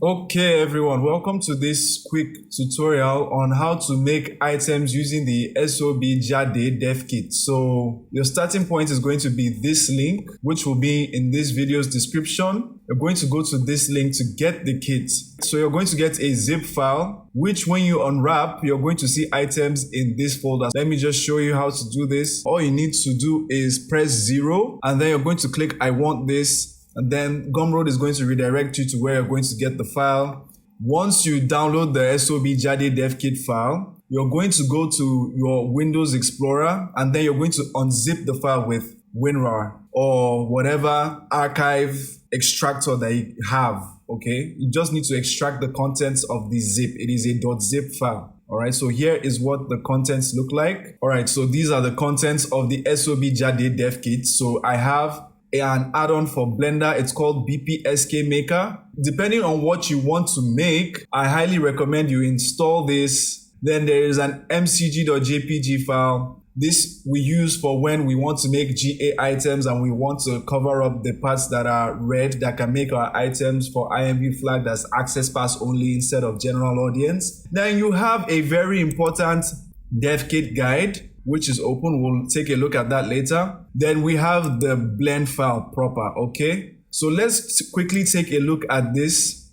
Okay everyone, welcome to this quick tutorial on how to make items using the SOB Jade Devkit. So your starting point is going to be this link, which will be in this video's description. You're going to go to this link to get the kit. So you're going to get a zip file, which when you unwrap, you're going to see items in this folder. Let me just show you how to do this. All you need to do is press 0 and then you're going to click I want this. And then Gumroad is going to redirect you to where you're going to get the file. Once you download the SOB Jade Devkit file, you're going to go to your Windows Explorer and then you're going to unzip the file with WinRAR or whatever archive extractor that you have, okay? You just need to extract the contents of the zip. It is a .zip file. All right, so here is what the contents look like. All right, so these are the contents of the SOB Jade Devkit. So I have an add-on for Blender. It's called BPSK Maker. Depending on what you want to make, I highly recommend you install this. Then there is an mcg.jpg file. This we use for when we want to make GA items and we want to cover up the parts that are red that can make our items for IMVU flagged as access pass only instead of general audience. Then you have a very important devkit guide, which is open. We'll take a look at that later. Then we have the blend file proper, okay? So let's quickly take a look at this.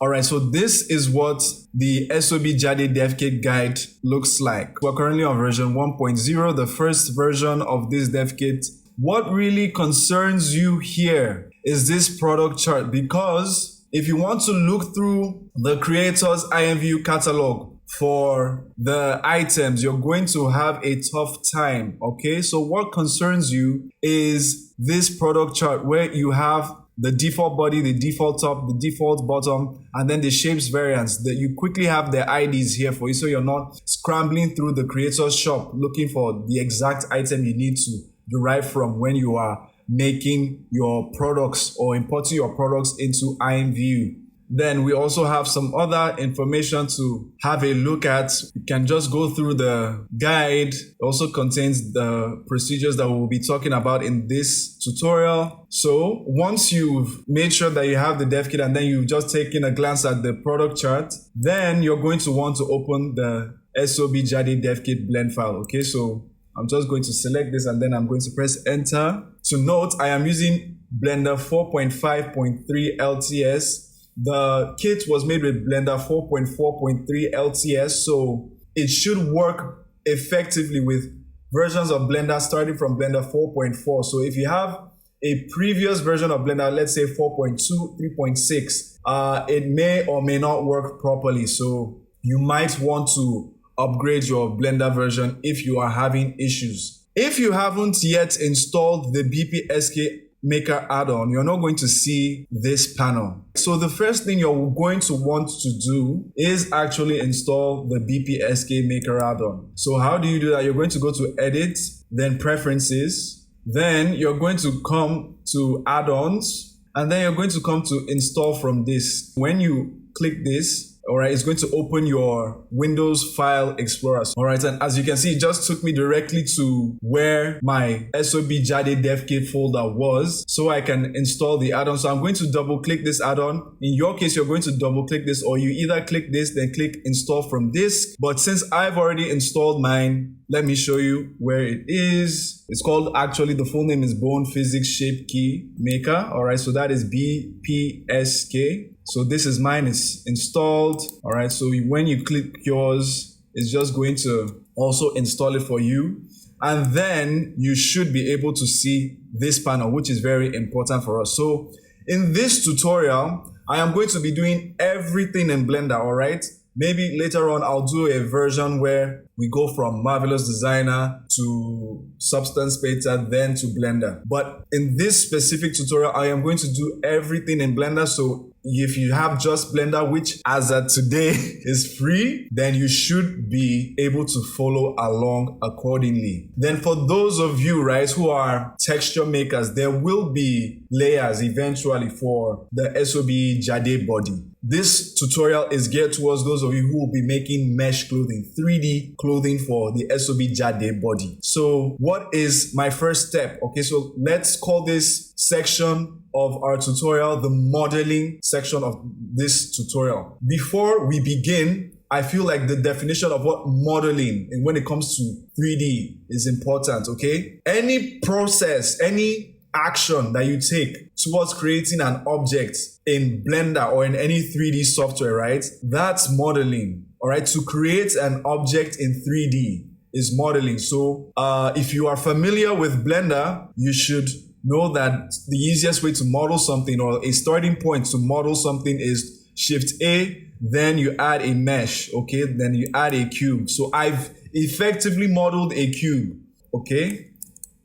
All right, so this is what the SOB Jade Devkit guide looks like. We're currently on version 1.0, the first version of this devkit. What really concerns you here is this product chart, because if you want to look through the creator's IMVU catalog for the items, you're going to have a tough time, okay? So what concerns you is this product chart where you have the default body, the default top, the default bottom, and then the shapes variants. That you quickly have the IDs here for you, so you're not scrambling through the creator's shop looking for the exact item you need to derive from when you are making your products or importing your products into IMVU. Then we also have some other information to have a look at. You can just go through the guide. It also contains the procedures that we'll be talking about in this tutorial. So once you've made sure that you have the devkit and then you've just taken a glance at the product chart, then you're going to want to open the SOB Jade Devkit blend file. Okay, so I'm just going to select this and then I'm going to press enter. To note, I am using Blender 4.5.3 LTS. The kit was made with Blender 4.4.3 LTS, so it should work effectively with versions of Blender starting from Blender 4.4. So if you have a previous version of Blender, let's say 4.2, 3.6, it may or may not work properly. So you might want to upgrade your Blender version if you are having issues. If you haven't yet installed the BPSK Maker add-on, you're not going to see this panel. So the first thing you're going to want to do is actually install the BPSK Maker add-on. So how do you do that? You're going to go to Edit, then Preferences, then you're going to come to Add-ons, and then you're going to come to Install from this. When you click this, all right, it's going to open your Windows File Explorer. All right, and as you can see, it just took me directly to where my SOB Jade Devkit folder was, so I can install the add-on. So I'm going to double click this add-on. In your case, you're going to double click this, or you either click this, then click install from disk. But since I've already installed mine, let me show you where it is. It's called, actually, the full name is Bone Physics Shape Key Maker. All right, so that is BPSK. So this is mine, it's installed. All right, so when you click yours, it's just going to also install it for you. And then you should be able to see this panel, which is very important for us. So in this tutorial, I am going to be doing everything in Blender, all right? Maybe later on, I'll do a version where we go from Marvelous Designer to Substance Painter, then to Blender. But in this specific tutorial, I am going to do everything in Blender. So if you have just Blender, which as of today is free, then you should be able to follow along accordingly. Then for those of you, right, who are texture makers, there will be layers eventually for the SOB Jade Body. this tutorial is geared towards those of you who will be making mesh clothing, 3D clothing for the SOB Jade Body. So what is my first step? Okay, so let's call this section of our tutorial the modeling section of this tutorial. Before we begin, I feel like the definition of what modeling and when it comes to 3D is important, okay? Any process, any action that you take towards creating an object in Blender or in any 3D software, right? That's modeling, all right? To create an object in 3D is modeling. So if you are familiar with Blender, you should know that the easiest way to model something or a starting point to model something is Shift A, then you add a mesh, okay? Then you add a cube. So I've effectively modeled a cube, okay?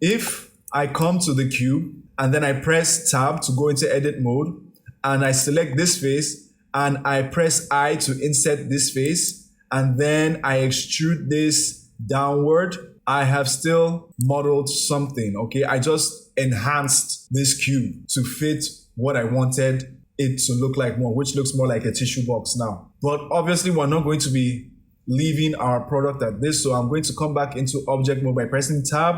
If I come to the cube and then I press Tab to go into edit mode and I select this face and I press I to insert this face and then I extrude this downward, I have still modeled something, okay? I just enhanced this cube to fit what I wanted it to look like more, which looks more like a tissue box now. But obviously we're not going to be leaving our product at this, so I'm going to come back into object mode by pressing Tab,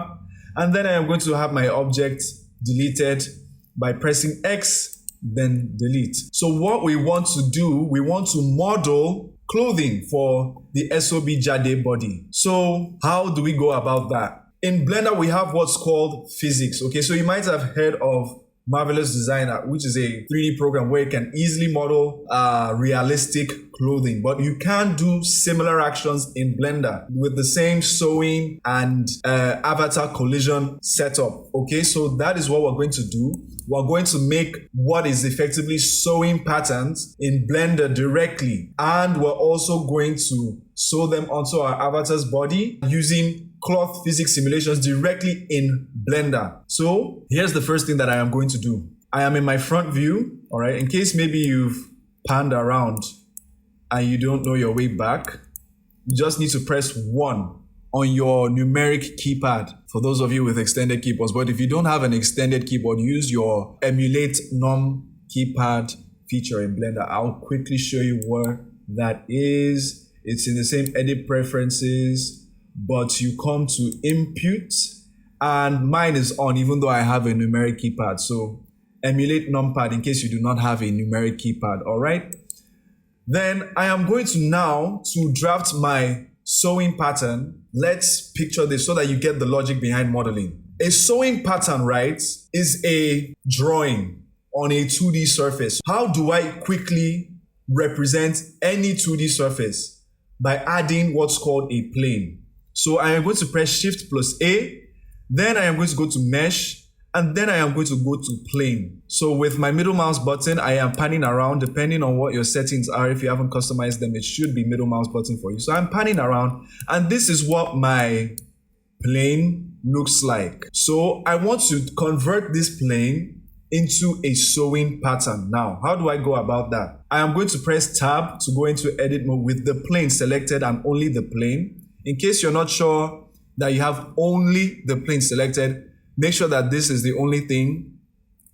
and then I am going to have my object deleted by pressing X, then delete. So what we want to do, we want to model clothing for the SOB Jade Body. So how do we go about that? In Blender, we have what's called physics, okay? So you might have heard of Marvelous Designer, which is a 3D program where you can easily model realistic clothing, but you can do similar actions in Blender with the same sewing and avatar collision setup. Okay, so that is what we're going to do. We're going to make what is effectively sewing patterns in Blender directly, and we're also going to sew them onto our avatar's body using cloth physics simulations directly in Blender. So here's the first thing that I am going to do. I am in my front view, all right? In case maybe you've panned around and you don't know your way back, you just need to press 1 on your numeric keypad for those of you with extended keyboards. But if you don't have an extended keyboard, use your emulate num keypad feature in Blender. I'll quickly show you where that is. It's in the same edit preferences, but you come to input and mine is on even though I have a numeric keypad. So emulate numpad in case you do not have a numeric keypad, all right? Then I am going to now to draft my sewing pattern. Let's picture this so that you get the logic behind modeling. A sewing pattern, right, is a drawing on a 2D surface. How do I quickly represent any 2D surface? By adding what's called a plane. So I am going to press Shift plus A, then I am going to go to Mesh, and then I am going to go to Plane. So with my middle mouse button, I am panning around depending on what your settings are. If you haven't customized them, it should be middle mouse button for you. So I'm panning around, and this is what my plane looks like. So I want to convert this plane into a sewing pattern. Now, how do I go about that? I am going to press Tab to go into edit mode with the plane selected and only the plane. In case you're not sure that you have only the plane selected, make sure that this is the only thing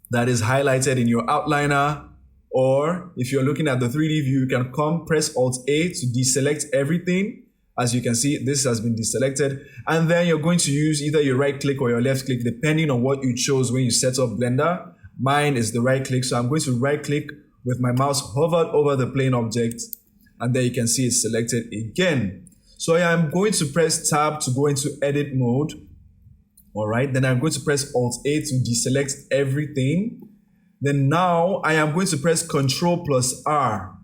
that is highlighted in your outliner, or if you're looking at the 3D view, you can come press Alt-A to deselect everything. As you can see, this has been deselected, and then you're going to use either your right click or your left click depending on what you chose when you set up Blender. Mine is the right click, so I'm going to right click with my mouse hovered over the plane object, and there you can see it's selected again. So I am going to press Tab to go into edit mode. All right, then I'm going to press Alt-A to deselect everything. Then now I am going to press Ctrl plus R.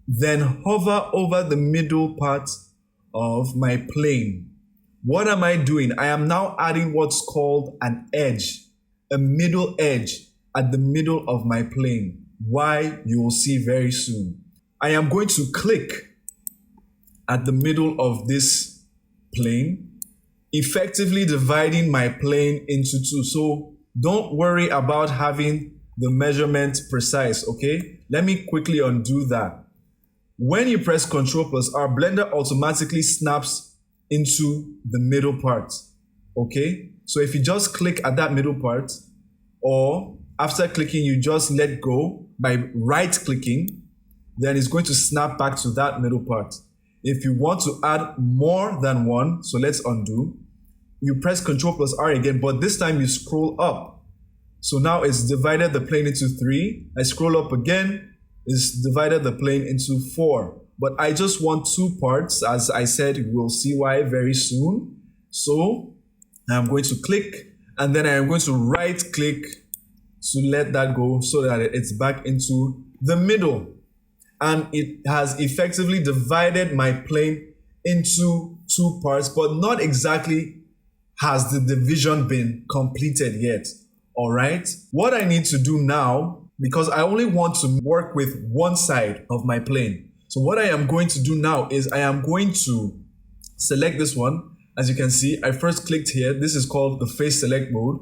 Then hover over the middle part of my plane. What am I doing? I am now adding what's called an edge, a middle edge at the middle of my plane. Why? You will see very soon. I am going to click at the middle of this plane, effectively dividing my plane into two. So don't worry about having the measurement precise, okay? Let me quickly undo that. When you press Ctrl plus R, Blender automatically snaps into the middle part, okay? So if you just click at that middle part, or after clicking, you just let go by right clicking, then it's going to snap back to that middle part. If you want to add more than one, so let's undo, you press Ctrl+R again, but this time you scroll up. So now it's divided the plane into 3. I scroll up again, it's divided the plane into 4. But I just want 2 parts. As I said, we'll see why very soon. So I'm going to click, and then I am going to right click to let that go so that it's back into the middle. And it has effectively divided my plane into 2 parts, but not exactly has the division been completed yet. All right. What I need to do now, because I only want to work with one side of my plane. So what I am going to do now is I am going to select this one. As you can see, I first clicked here. This is called the face select mode.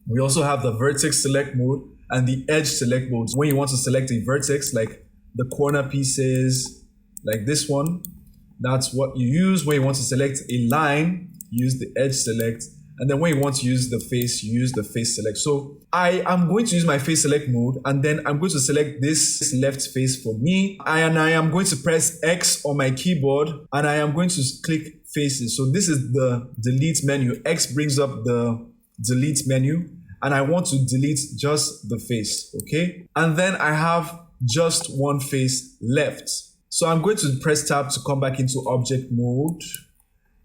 We also have the vertex select mode and the edge select mode. When you want to select a vertex, like the corner pieces, like this one, that's what you use. When you want to select a line, use the edge select. And then when you want to use the face, you use the face select. So I am going to use my face select mode, and then I'm going to select this left face for me. And I am going to press X on my keyboard, and I am going to click faces. So this is the delete menu. X brings up the delete menu, and I want to delete just the face, okay? And then I have just one face left. So I'm going to press tab to come back into object mode,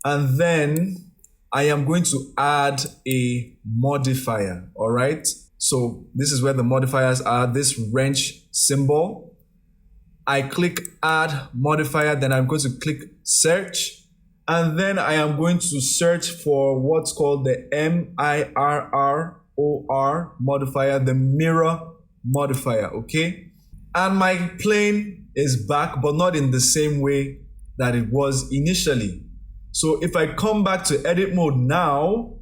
and then I am going to add a modifier, all right? So this is where the modifiers are, this wrench symbol. I click add modifier, then I'm going to click search, and then I am going to search for what's called the MIRROR modifier, the mirror modifier, okay? And my plane is back, but not in the same way that it was initially. So if I come back to edit mode now,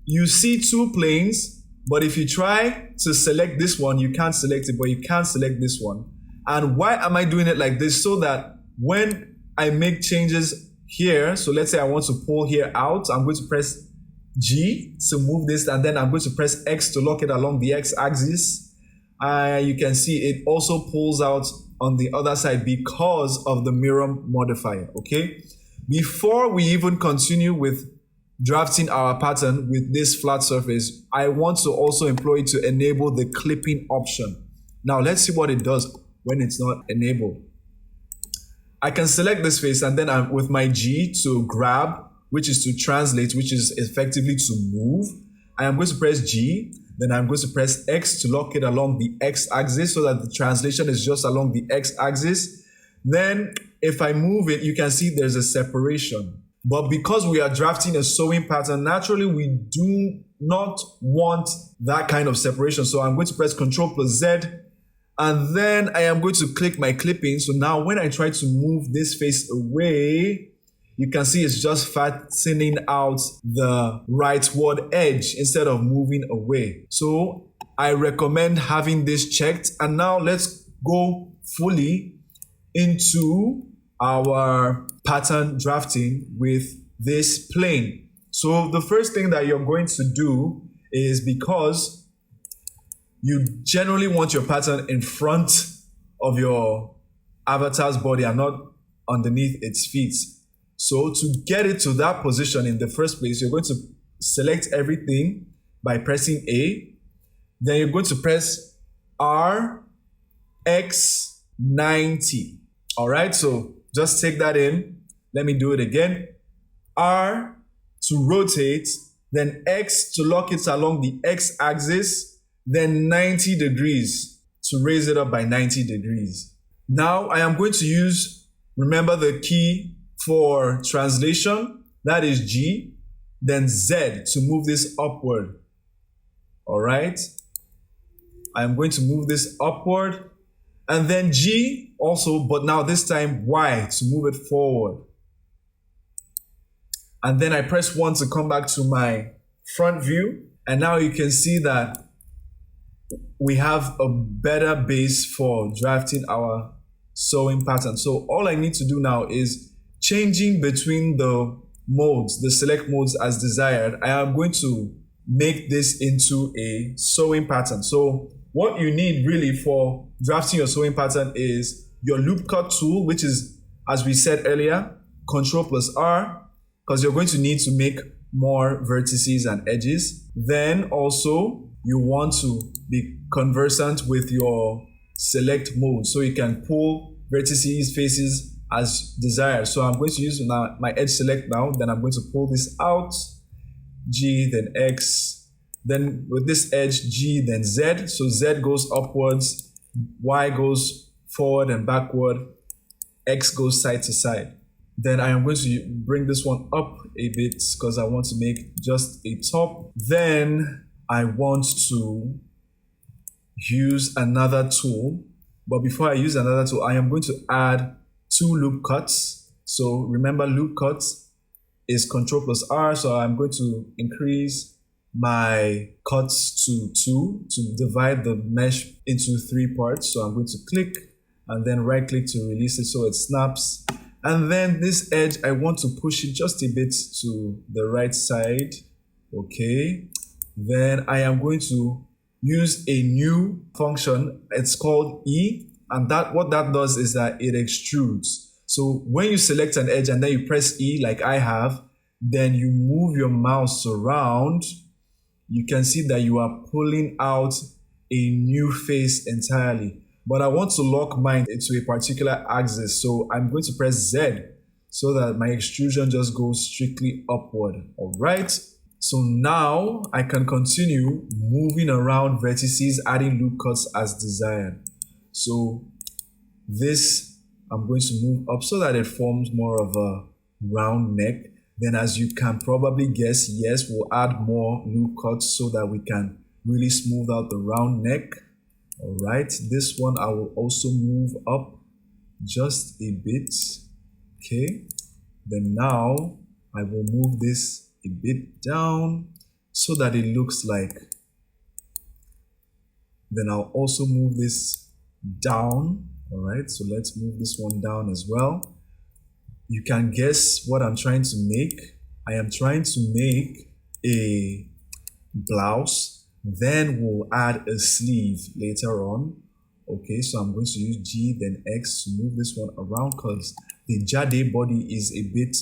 you see 2 planes, but if you try to select this one, you can't select it, but you can select this one. And why am I doing it like this? So that when I make changes here, so let's say I want to pull here out, I'm going to press G to move this, and then I'm going to press X to lock it along the X axis. You can see it also pulls out on the other side because of the mirror modifier, okay? Before we even continue with drafting our pattern with this flat surface, I want to also employ it to enable the clipping option. Now let's see what it does when it's not enabled. I can select this face, and then I'm with my G to grab, which is to translate, which is effectively to move. I am going to press G, then I'm going to press X to lock it along the X axis so that the translation is just along the X axis. Then if I move it, you can see there's a separation. But because we are drafting a sewing pattern, naturally we do not want that kind of separation. So I'm going to press Ctrl+Z, and then I am going to click my clipping. So now when I try to move this face away, you can see it's just flattening out the rightward edge instead of moving away. So I recommend having this checked. And now let's go fully into our pattern drafting with this plane. So the first thing that you're going to do is, because you generally want your pattern in front of your avatar's body and not underneath its feet. So to get it to that position in the first place, you're going to select everything by pressing A. Then you're going to press R, X, 90. All right, so just take that in. Let me do it again. R to rotate, then X to lock it along the X axis, then 90 degrees to raise it up by 90 degrees. Now I am going to use, remember the key for translation, that is G, then Z to move this upward. All right, I am going to move this upward, and then G also, but now this time Y to move it forward. And then I press 1 to come back to my front view. And now you can see that we have a better base for drafting our sewing pattern. So all I need to do now is changing between the modes, the select modes as desired. I am going to make this into a sewing pattern. So what you need really for drafting your sewing pattern is your loop cut tool, which is, as we said earlier, Ctrl+R, because you're going to need to make more vertices and edges. Then also you want to be conversant with your select mode, so you can pull vertices, faces as desired. So I'm going to use my edge select now, then I'm going to pull this out, G, then X, then with this edge, G, then Z. So Z goes upwards, Y goes forward and backward, X goes side to side. Then I am going to bring this one up a bit because I want to make just a top. Then I want to use another tool. But before I use another tool, I am going to add 2 loop cuts. So remember, loop cuts is Ctrl+R. So I'm going to increase my cuts to 2 to divide the mesh into 3 parts. So I'm going to click and then right click to release it so it snaps. And then this edge, I want to push it just a bit to the right side. Okay. Then I am going to use a new function. It's called E. And what that does is that it extrudes. So when you select an edge and then you press E like I have, then you move your mouse around, you can see that you are pulling out a new face entirely. But I want to lock mine into a particular axis. So I'm going to press Z so that my extrusion just goes strictly upward. All right. So now I can continue moving around vertices, adding loop cuts as desired. So this, I'm going to move up so that it forms more of a round neck. Then as you can probably guess, yes, we'll add more loop cuts so that we can really smooth out the round neck. All right, this one I will also move up just a bit. Okay, then now I will move this a bit down so that it looks like. Then I'll also move this down. All right, so let's move this one down as well. You can guess what I'm trying to make. I am trying to make a blouse. Then we'll add a sleeve later on. Okay, so I'm going to use G, then X to move this one around because the Jade body is a bit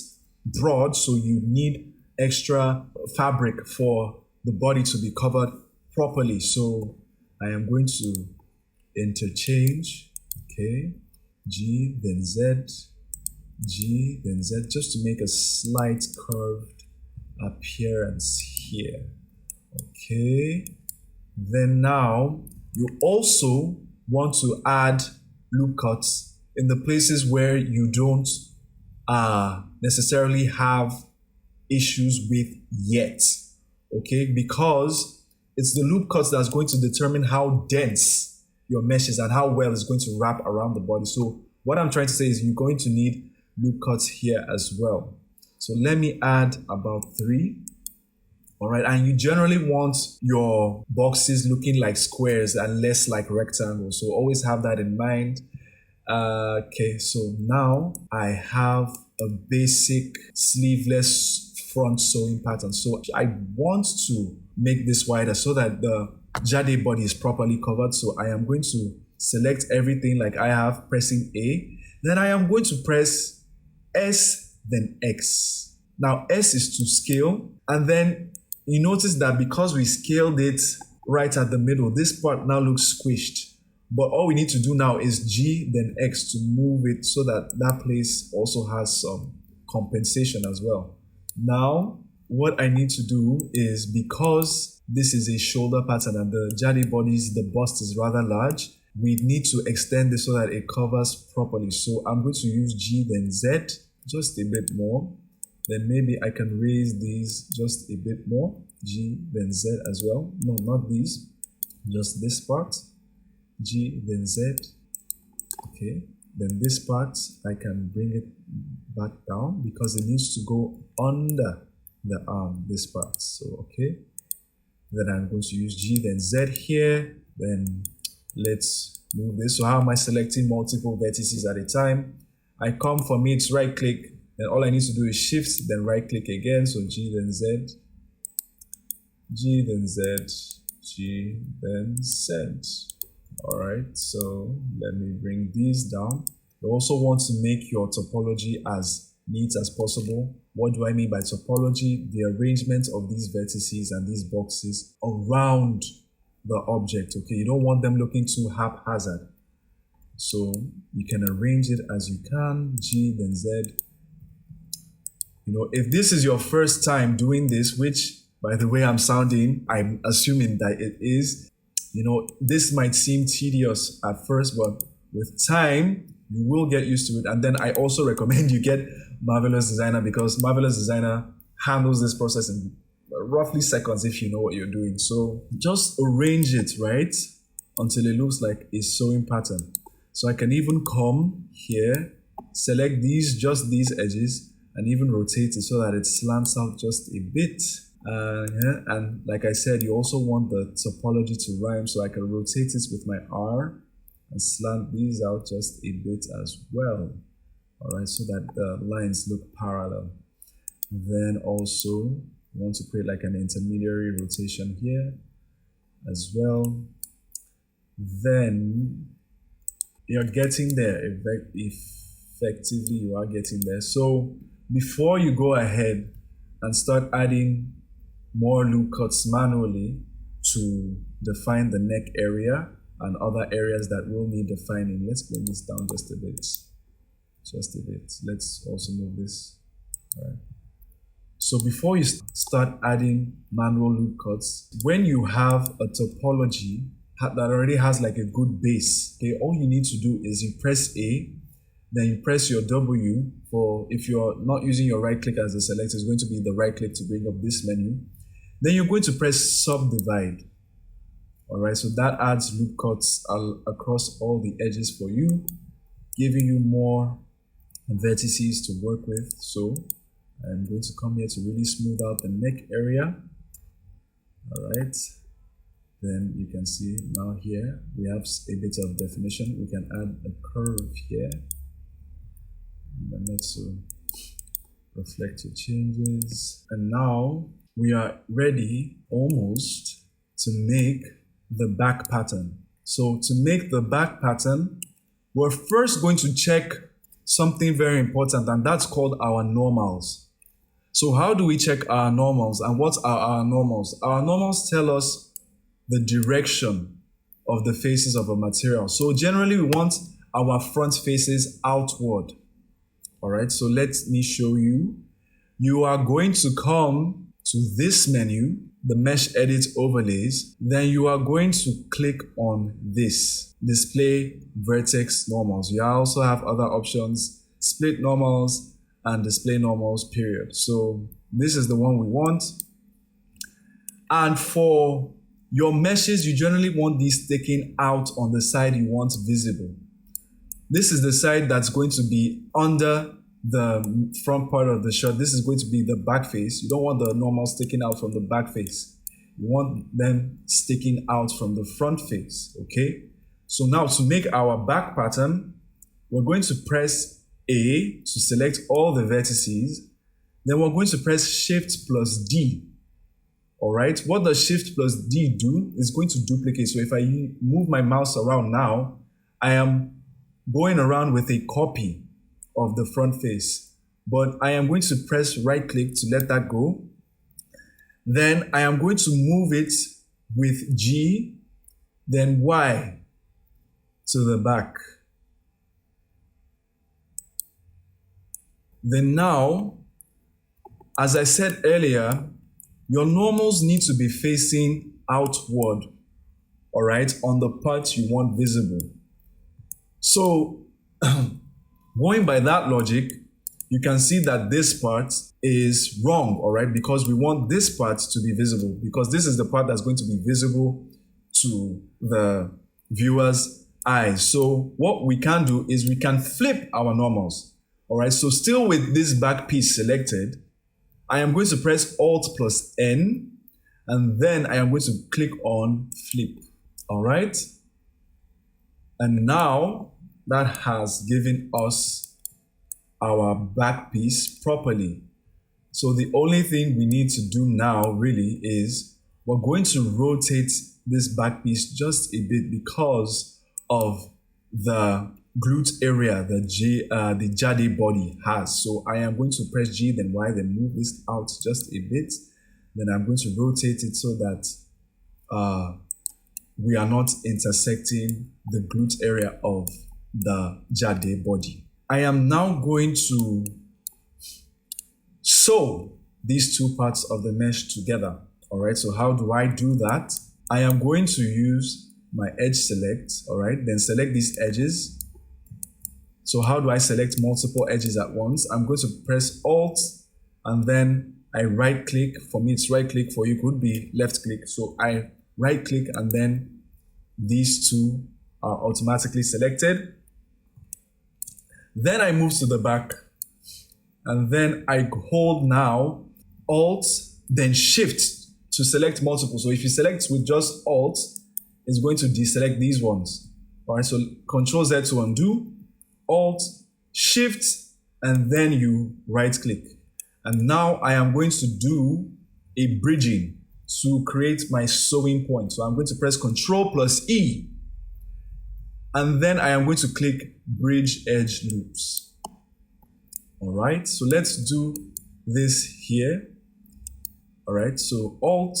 broad, so you need extra fabric for the body to be covered properly. So I am going to interchange. Okay, G, then Z, G, then Z, just to make a slight curved appearance here. Okay, then now you also want to add loop cuts in the places where you don't necessarily have issues with yet. Okay, because it's the loop cuts that's going to determine how dense your mesh is and how well it's going to wrap around the body. So what I'm trying to say is you're going to need loop cuts here as well. So let me add about 3. All right, and you generally want your boxes looking like squares and less like rectangles. So always have that in mind. Okay, so now I have a basic sleeveless front sewing pattern. So I want to make this wider so that the Jade body is properly covered. So I am going to select everything like I have, pressing A. Then I am going to press S, then X. Now S is to scale, and then you notice that because we scaled it right at the middle, this part now looks squished. But all we need to do now is G, then X to move it so that that place also has some compensation as well. Now, what I need to do is, because this is a shoulder pattern and the Jade body's, the bust is rather large, we need to extend this so that it covers properly. So I'm going to use G, then Z, just a bit more. Then maybe I can raise these just a bit more. G, then Z as well. No, not these. Just this part. G, then Z. Okay. Then this part, I can bring it back down because it needs to go under the arm, this part. So, okay. Then I'm going to use G, then Z here. Then let's move this. So how am I selecting multiple vertices at a time? I come from it, right click. Then all I need to do is shift, then right click again. So G, then Z, G, then Z, G, then Z. All right, so let me bring these down. You also want to make your topology as neat as possible. What do I mean by topology? The arrangement of these vertices and these boxes around the object, okay? You don't want them looking too haphazard. So you can arrange it as you can, G, then Z. You know, if this is your first time doing this, which by the way I'm sounding, I'm assuming that it is, you know, this might seem tedious at first, but with time, you will get used to it. And then I also recommend you get Marvelous Designer, because Marvelous Designer handles this process in roughly seconds if you know what you're doing. So just arrange it, right? Until it looks like a sewing pattern. So I can even come here, select these, just these edges, and even rotate it so that it slants out just a bit. Yeah. And like I said, you also want the topology to rhyme, so I can rotate it with my R and slant these out just a bit as well. All right, so that the lines look parallel. Then also you want to create like an intermediary rotation here as well. Then you're getting there. Effectively, you are getting there. So before you go ahead and start adding more loop cuts manually to define the neck area and other areas that will need defining, let's bring this down just a bit. Just a bit. Let's also move this. All right. So before you start adding manual loop cuts, when you have a topology that already has like a good base, okay, all you need to do is you press A, then you press your W for, if you're not using your right click as a selector, it's going to be the right click to bring up this menu. Then you're going to press subdivide. All right, so that adds loop cuts across all the edges for you, giving you more vertices to work with. So I'm going to come here to really smooth out the neck area. All right, then you can see now here we have a bit of definition. We can add a curve here, and that's to reflect your changes. And now we are ready almost to make the back pattern. So to make the back pattern, we're first going to check something very important, and that's called our normals. So how do we check our normals, and what are our normals? Our normals tell us the direction of the faces of a material. So generally we want our front faces outward. All right, so let me show you. You are going to come to this menu, the mesh edit overlays, then you are going to click on this, display vertex normals. You also have other options, split normals and display normals, period. So this is the one we want. And for your meshes, you generally want these sticking out on the side you want visible. This is the side that's going to be under the front part of the shot. This is going to be the back face. You don't want the normal sticking out from the back face. You want them sticking out from the front face, okay? So now to make our back pattern, we're going to press A to select all the vertices. Then we're going to press Shift plus D. All right, what does Shift plus D do? Is going to duplicate. So if I move my mouse around now, I am going around with a copy of the front face, but I am going to press right click to let that go. Then I am going to move it with G, then Y to the back. Then now, as I said earlier, your normals need to be facing outward, all right, on the parts you want visible. So going by that logic, you can see that this part is wrong, all right, because we want this part to be visible, because this is the part that's going to be visible to the viewer's eyes. So what we can do is we can flip our normals, all right. So still with this back piece selected, I am going to press Alt plus N, and then I am going to click on flip, all right. And now that has given us our back piece properly. So the only thing we need to do now really is we're going to rotate this back piece just a bit because of the glute area that the Jade body has. So I am going to press G, then Y, then move this out just a bit. Then I'm going to rotate it so that we are not intersecting the glute area of the Jade body. I am now going to sew these two parts of the mesh together. All right, so how do I do that? I am going to use my edge select, all right, then select these edges. So how do I select multiple edges at once? I'm going to press Alt and then I right click. For me, it's right click. For you, could be left click. So I right click and then these two are automatically selected. Then I move to the back and then I hold now Alt, then Shift to select multiple. So if you select with just Alt, it's going to deselect these ones. All right, so Control Z to undo, Alt, Shift, and then you right click. And now I am going to do a bridging to create my sewing point. So I'm going to press Control plus E, and then I am going to click Bridge Edge Loops. All right, so let's do this here. All right, so Alt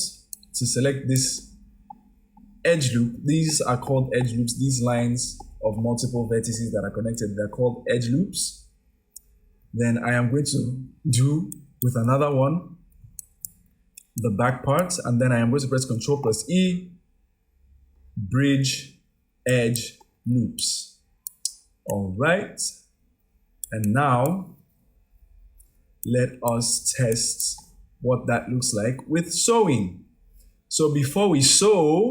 to select this edge loop. These are called edge loops. These lines of multiple vertices that are connected, they're called edge loops. Then I am going to do with another one, the back part, and then I am going to press Control plus E, Bridge Edge Loops. All right, and now let us test what that looks like with sewing. So before we sew,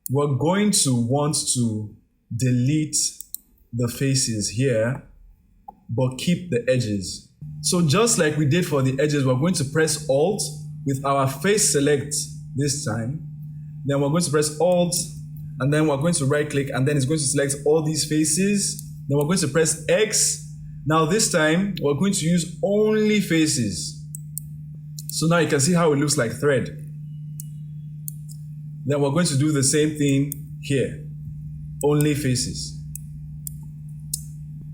we're going to want to delete the faces here, but keep the edges. So just like we did for the edges, we're going to press Alt with our face select this time. Then we're going to press Alt, and then we're going to right click, and then it's going to select all these faces. Then we're going to press X. Now this time, we're going to use only faces. So now you can see how it looks like thread. Then we're going to do the same thing here. Only faces.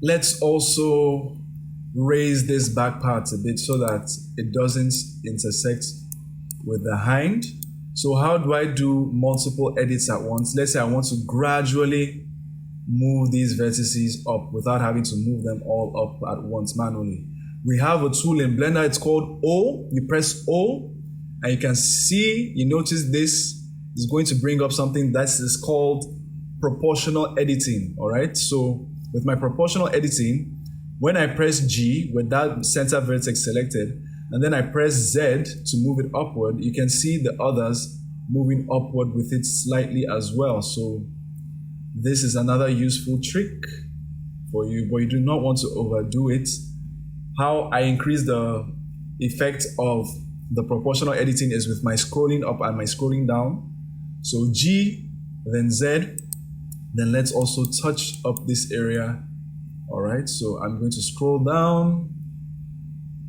Let's also raise this back part a bit so that it doesn't intersect with the hind. So how do I do multiple edits at once? Let's say I want to gradually move these vertices up without having to move them all up at once manually. We have a tool in Blender, it's called O. You press O and you can see, you notice this is going to bring up something that is called proportional editing. All right, so with my proportional editing, when I press G with that center vertex selected, and then I press Z to move it upward, you can see the others moving upward with it slightly as well. So this is another useful trick for you, but you do not want to overdo it. How I increase the effect of the proportional editing is with my scrolling up and my scrolling down. So G, then Z, then let's also touch up this area. All right, so I'm going to scroll down,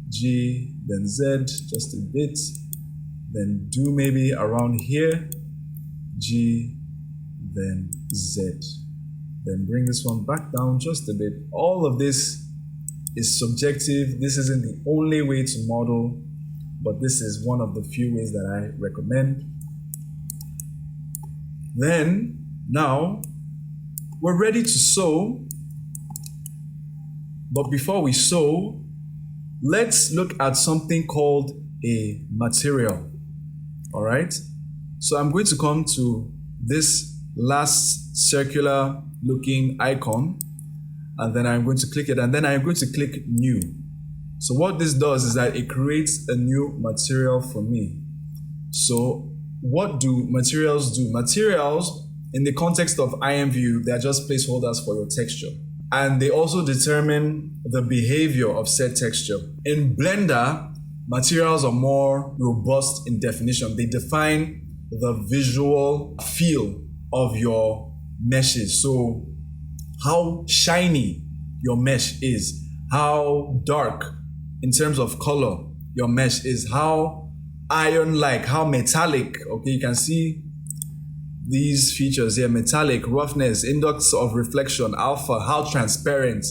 G, then Z, just a bit, then do maybe around here, G, then Z. Then bring this one back down just a bit. All of this is subjective. This isn't the only way to model, but this is one of the few ways that I recommend. Then, now, we're ready to sew. But before we sew, let's look at something called a material. All right? So I'm going to come to this last circular looking icon, and then I'm going to click it, and then I'm going to click new. So what this does is that it creates a new material for me. So what do materials do? Materials, in the context of IMVU, they're just placeholders for your texture. And they also determine the behavior of said texture. In Blender, materials are more robust in definition. They define the visual feel of your meshes. So how shiny your mesh is, how dark in terms of color your mesh is, how iron-like, how metallic. Okay, you can see these features here: metallic, roughness, index of reflection, alpha, how transparent.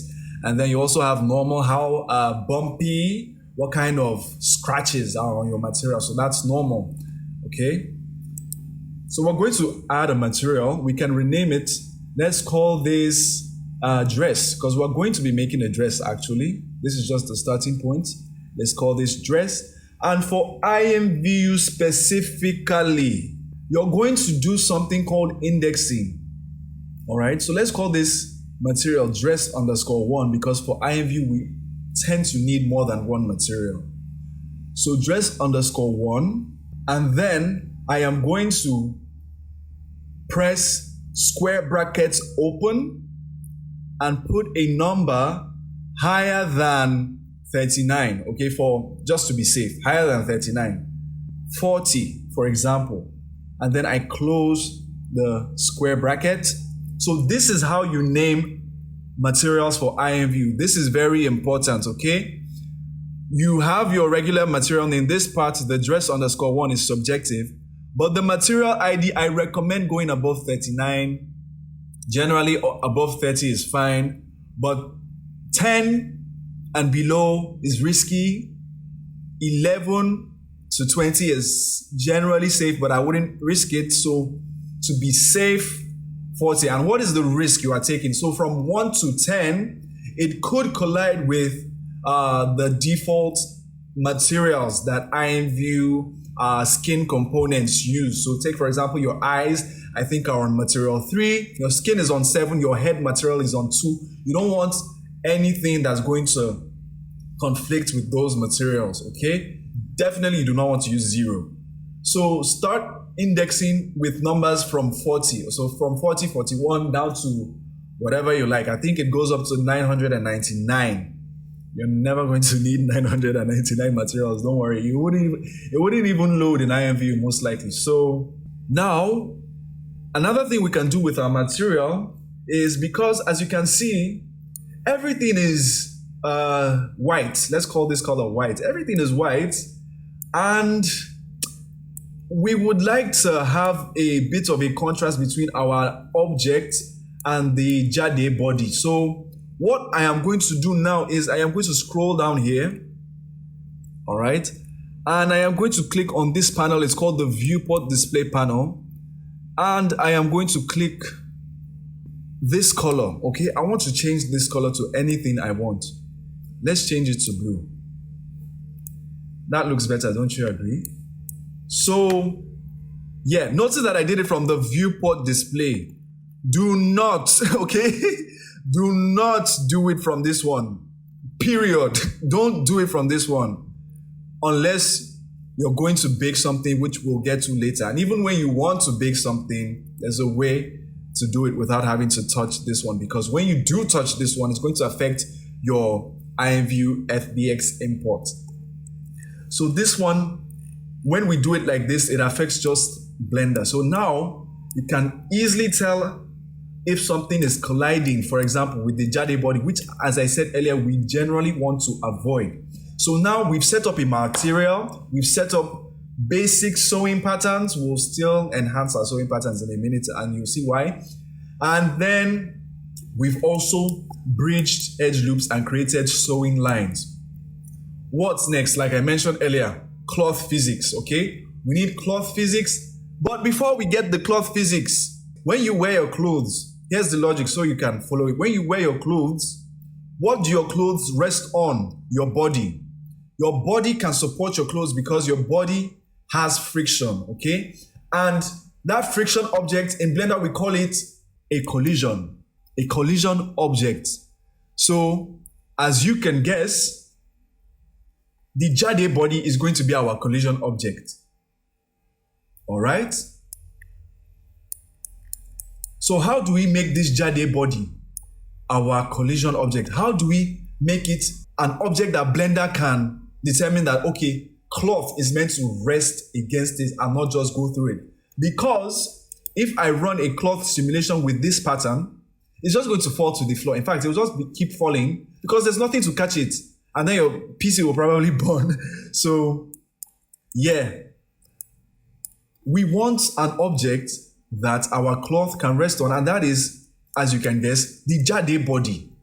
And then you also have normal, how bumpy, what kind of scratches are on your material. So that's normal. Okay, so we're going to add a material. We can rename it. Let's call this dress, because we're going to be making a dress actually. This is just the starting point. Let's call this dress. And for IMVU specifically, you're going to do something called indexing. All right, so let's call this material dress_1, because for IMVU we tend to need more than one material. So dress_1, and then I am going to press square brackets open and put a number higher than 39, okay, for just to be safe, higher than 39, 40 for example, and then I close the square bracket. So this is how you name materials for IMVU. This is very important, okay? You have your regular material name. This part, the dress_1, is subjective, but the material ID, I recommend going above 39. Generally above 30 is fine, but 10 and below is risky. 11 to 20 is generally safe, but I wouldn't risk it. So to be safe, 40. And what is the risk you are taking? So from 1 to 10, it could collide with the default materials that IMVU skin components use. So take, for example, your eyes, I think, are on material 3. Your skin is on 7. Your head material is on 2. You don't want anything that's going to conflict with those materials, okay? Definitely you do not want to use 0. So start indexing with numbers from 40. So from 40, 41 down to whatever you like. I think it goes up to 999. You're never going to need 999 materials. Don't worry. It wouldn't even load in IMVU most likely. So now, another thing we can do with our material is, because as you can see, everything is white. Let's call this color white. Everything is white, and we would like to have a bit of a contrast between our object and the Jade body. So what I am going to do now is I am going to scroll down here, all right, and I am going to click on this panel. It's called the viewport display panel, and I am going to click this color, okay? I want to change this color to anything I want. Let's change it to blue. That looks better, don't you agree? So yeah, notice that I did it from the viewport display. Do not, okay? Do not do it from this one, period. Don't do it from this one unless you're going to bake something, which we'll get to later. And even when you want to bake something, there's a way to do it without having to touch this one, because when you do touch this one, it's going to affect your IMVU FBX import. So this one, when we do it like this, it affects just Blender. So now you can easily tell if something is colliding, for example, with the Jade body, which, as I said earlier, we generally want to avoid. So now we've set up a material, we've set up basic sewing patterns. We'll still enhance our sewing patterns in a minute, and you'll see why. And then we've also bridged edge loops and created sewing lines. What's next? Like I mentioned earlier, cloth physics, okay? We need cloth physics. But before we get the cloth physics, when you wear your clothes, here's the logic so you can follow it. When you wear your clothes, what do your clothes rest on? Your body. Your body can support your clothes because your body has friction, okay? And that friction object, in Blender, we call it a collision object. So as you can guess, the Jade body is going to be our collision object. All right? So how do we make this Jade body our collision object? How do we make it an object that Blender can determine that, okay, cloth is meant to rest against it and not just go through it? Because if I run a cloth simulation with this pattern, it's just going to fall to the floor. In fact, it will just keep falling because there's nothing to catch it. And then your PC will probably burn. So Yeah, we want an object that our cloth can rest on, and that is, as you can guess, the Jade body.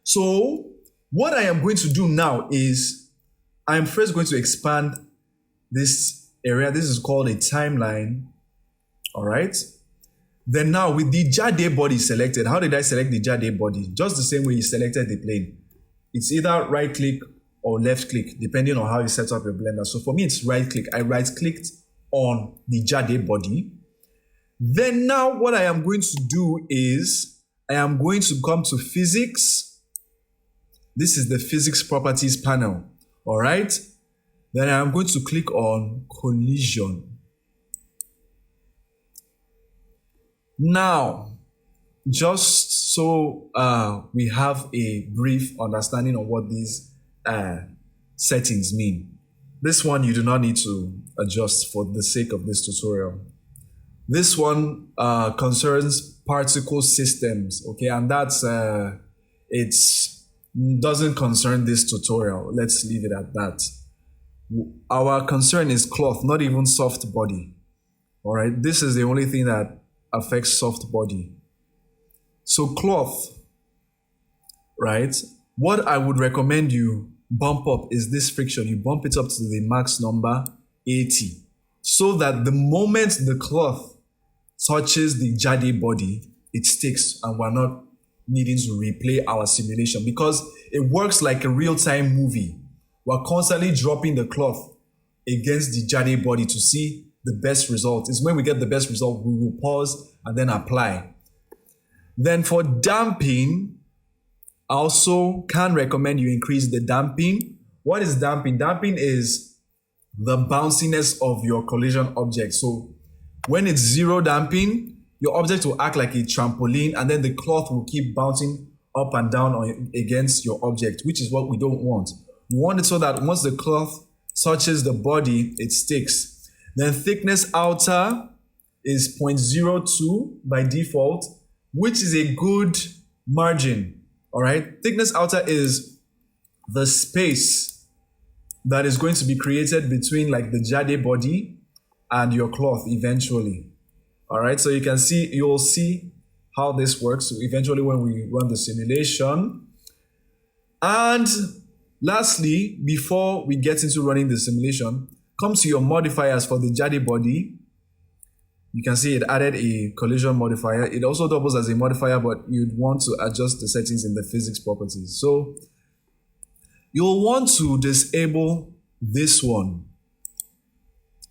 So what I am going to do now is I am first going to expand this area. This is called a timeline. All right. Then now with the Jade body selected, how did I select the Jade body? Just the same way you selected the plane. It's either right click or left click, depending on how you set up your Blender. So for me, it's right click. I right clicked on the Jade body. Then now what I am going to do is I am going to come to physics. This is the physics properties panel. All right. Then I am going to click on collision. Now, just so we have a brief understanding of what these settings mean. This one you do not need to adjust for the sake of this tutorial. This one concerns particle systems, okay, and that's it doesn't concern this tutorial. Let's leave it at that. Our concern is cloth, not even soft body. All right, this is the only thing that affects soft body. So cloth, right? What I would recommend you bump up is this friction. You bump it up to the max number 80, so that the moment the cloth touches the Jade body, it sticks and we're not needing to replay our simulation, because it works like a real-time movie. We're constantly dropping the cloth against the Jade body to see the best result. It's when we get the best result, we will pause and then apply. Then for damping, I also can recommend you increase the damping. What is damping? Damping is the bounciness of your collision object. So when it's zero damping, your object will act like a trampoline, and then the cloth will keep bouncing up and down against your object, which is what we don't want. We want it so that once the cloth touches the body, it sticks. Then thickness outer is 0.02 by default, which is a good margin. All right. Thickness outer is the space that is going to be created between like the Jade body and your cloth eventually. All right. So you'll see how this works eventually when we run the simulation. And lastly, before we get into running the simulation, come to your modifiers for the Jade body. You can see it added a collision modifier. It also doubles as a modifier, but you'd want to adjust the settings in the physics properties. So you'll want to disable this one.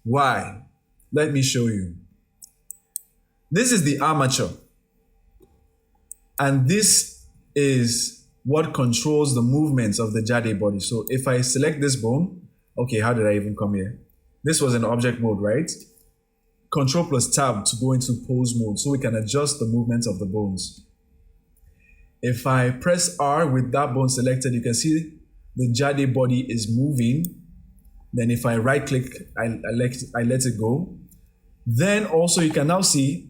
Why? Let me show you. This is the armature. And this is what controls the movements of the Jade body. So if I select this bone, okay, how did I even come here? This was in object mode, right? Control plus tab to go into pose mode so we can adjust the movement of the bones. If I press R with that bone selected, you can see the Jade body is moving. Then if I right click, I let it go. Then also you can now see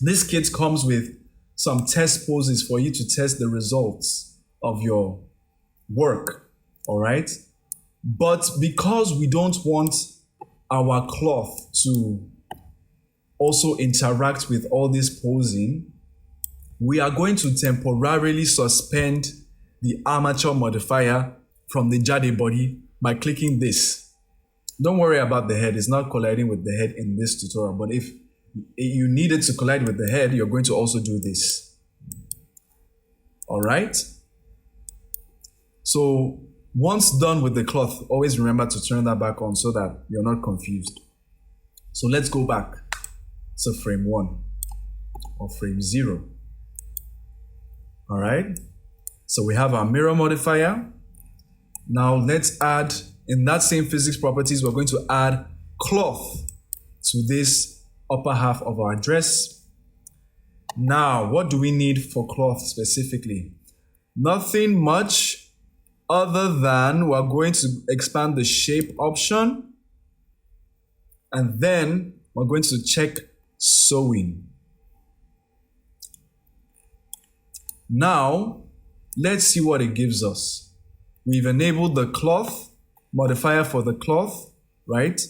this kit comes with some test poses for you to test the results of your work, all right? But because we don't want our cloth to also interact with all this posing, we are going to temporarily suspend the armature modifier from the Jade body by clicking this. Don't worry about the head, it's not colliding with the head in this tutorial, but if you needed to collide with the head, you're going to also do this. All right? So once done with the cloth, always remember to turn that back on so that you're not confused. So let's go back to frame 1 or frame 0. All right? So we have our mirror modifier. Now let's add, in that same physics properties, we're going to add cloth to this upper half of our dress. Now, what do we need for cloth specifically? Nothing much other than we're going to expand the shape option, and then we're going to check sewing. Now, let's see what it gives us. We've enabled the cloth modifier for the cloth. right?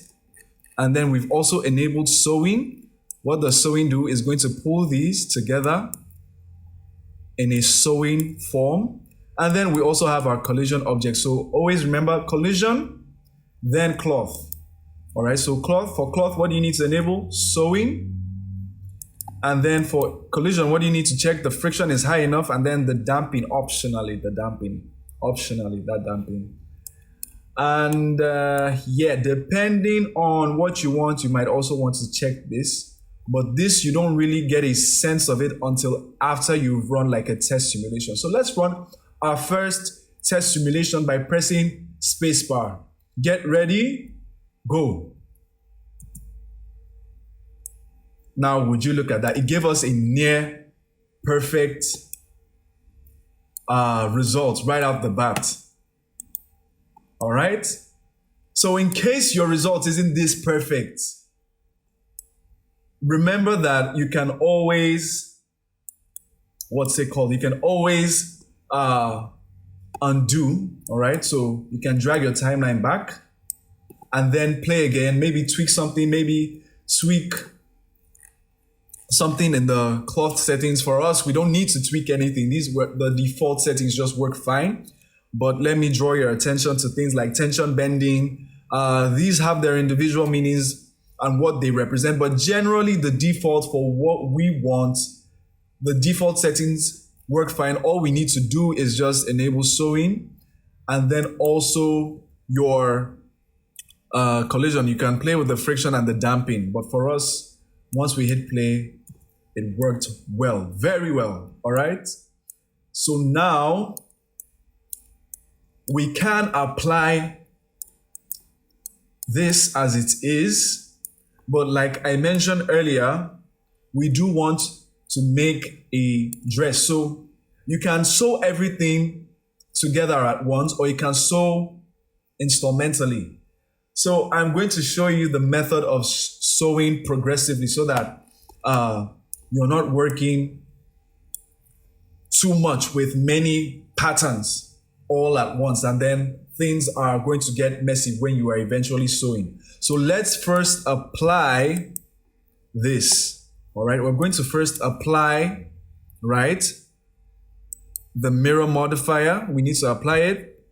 And then we've also enabled sewing. What does sewing do is going to pull these together in a sewing form. And then we also have our collision object. So always remember collision, then cloth. All right, so for cloth, what do you need to enable? Sewing. And then for collision, what do you need to check? The friction is high enough, and then the damping, optionally, that damping. And yeah, depending on what you want, you might also want to check this. But this, you don't really get a sense of it until after you've run like a test simulation. So let's run our first test simulation by pressing spacebar. Get ready, go. Now, would you look at that? It gave us a near perfect result right off the bat. All right. So in case your result isn't this perfect, remember that you can always, you can always undo. All right. So you can drag your timeline back and then play again, maybe tweak something, maybe tweak something in the cloth settings. For us, we don't need to tweak anything. These were the default settings, just work fine. But let me draw your attention to things like tension bending. These have their individual meanings and what they represent, but generally the default for what we want, the default settings work fine. All we need to do is just enable sewing, and then also your collision. You can play with the friction and the damping, but for us, once we hit play, it worked well, very well. All right. So now we can apply this as it is, but like I mentioned earlier, we do want to make a dress. So you can sew everything together at once, or you can sew instrumentally. So I'm going to show you the method of sewing progressively so that you're not working too much with many patterns all at once, and then things are going to get messy when you are eventually sewing. So let's first apply this. All right, we're going to first apply, right, the mirror modifier. We need to apply it.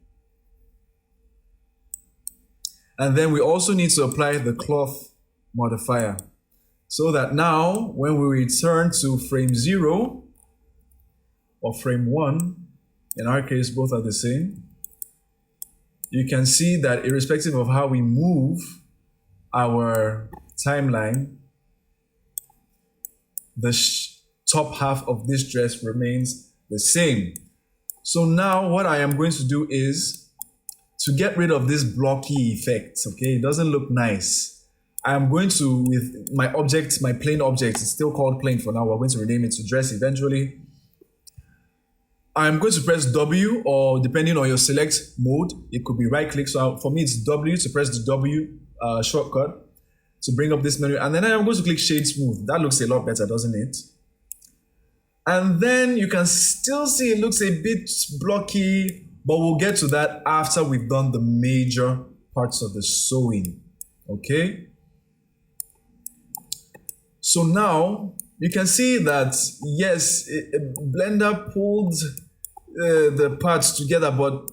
And then we also need to apply the cloth modifier, so that now when we return to frame 0 or frame 1, in our case, both are the same, you can see that irrespective of how we move our timeline, the top half of this dress remains the same. So now what I am going to do is to get rid of this blocky effect, okay? It doesn't look nice. I'm going to, with my object, my plane object, it's still called plane for now, we're going to rename it to dress eventually. I'm going to press W, or depending on your select mode, it could be right click. So for me, it's W to press the W shortcut to bring up this menu. And then I'm going to click Shade Smooth. That looks a lot better, doesn't it? And then you can still see it looks a bit blocky, but we'll get to that after we've done the major parts of the sewing, okay? So now you can see that, yes, Blender pulled the parts together, but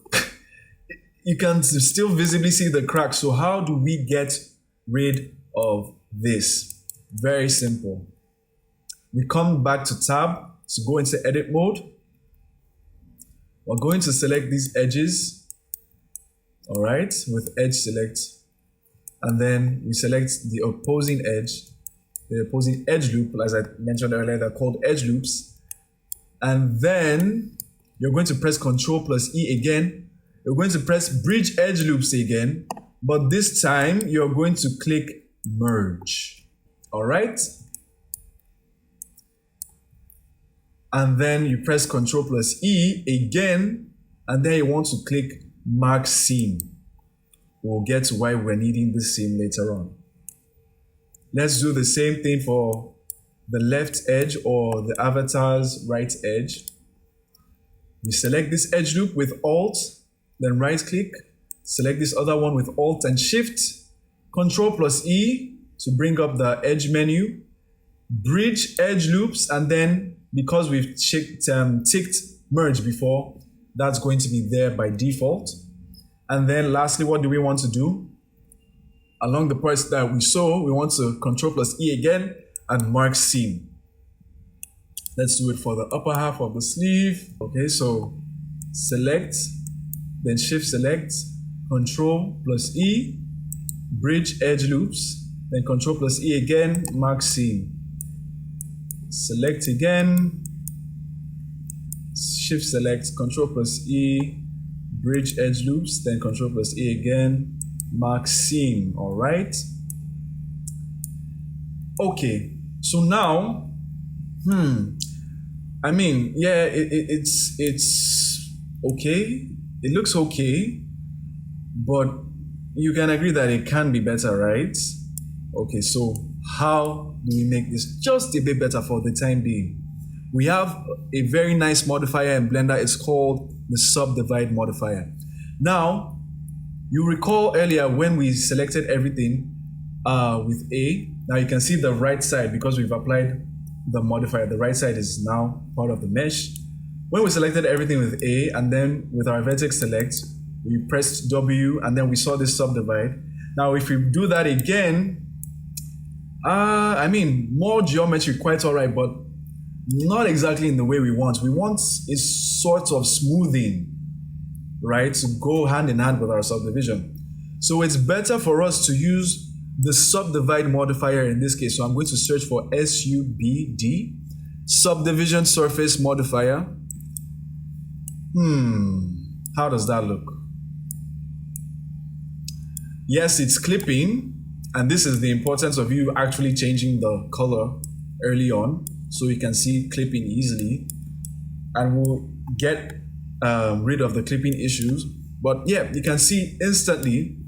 you can still visibly see the cracks. So how do we get rid of this? Very simple. We come back to tab to go into edit mode. We're going to select these edges, all right, with edge select, and then we select the opposing edge, the opposing edge loop. As I mentioned earlier, they're called edge loops. And then you're going to press Ctrl plus E again. You're going to press bridge edge loops again, but this time you're going to click merge, all right? And then you press Ctrl plus E again, and then you want to click mark seam. We'll get to why we're needing this seam later on. Let's do the same thing for the left edge or the avatar's right edge. You select this edge loop with Alt, then right click, select this other one with Alt and Shift, Control plus E to bring up the edge menu, bridge edge loops, and then because we've ticked merge before, that's going to be there by default. And then lastly, what do we want to do? Along the parts that we saw, we want to Control plus E again and mark seam. Let's do it for the upper half of the sleeve. Okay, so select, then shift select, Control plus E, bridge edge loops, then Control plus E again, mark seam. Select again, shift select, Control plus E, bridge edge loops, then Control plus E again, mark seam. All right. Okay, so now, I mean, yeah, it's okay. It looks okay, but you can agree that it can be better, right? Okay, so how do we make this just a bit better for the time being? We have a very nice modifier in Blender. It's called the subdivide modifier. Now, you recall earlier when we selected everything with A. Now you can see the right side because we've applied the modifier. The right side is now part of the mesh. When we selected everything with A and then with our vertex select, we pressed W and then we saw this subdivide. Now if we do that again, I mean, more geometry, quite all right, but not exactly in the way we want. We want a sort of smoothing, right, to go hand in hand with our subdivision. So it's better for us to use the subdivide modifier in this case. So I'm going to search for SUBD, subdivision surface modifier. How does that look? Yes, it's clipping, and this is the importance of you actually changing the color early on so you can see clipping easily, and we'll get rid of the clipping issues. But yeah, you can see instantly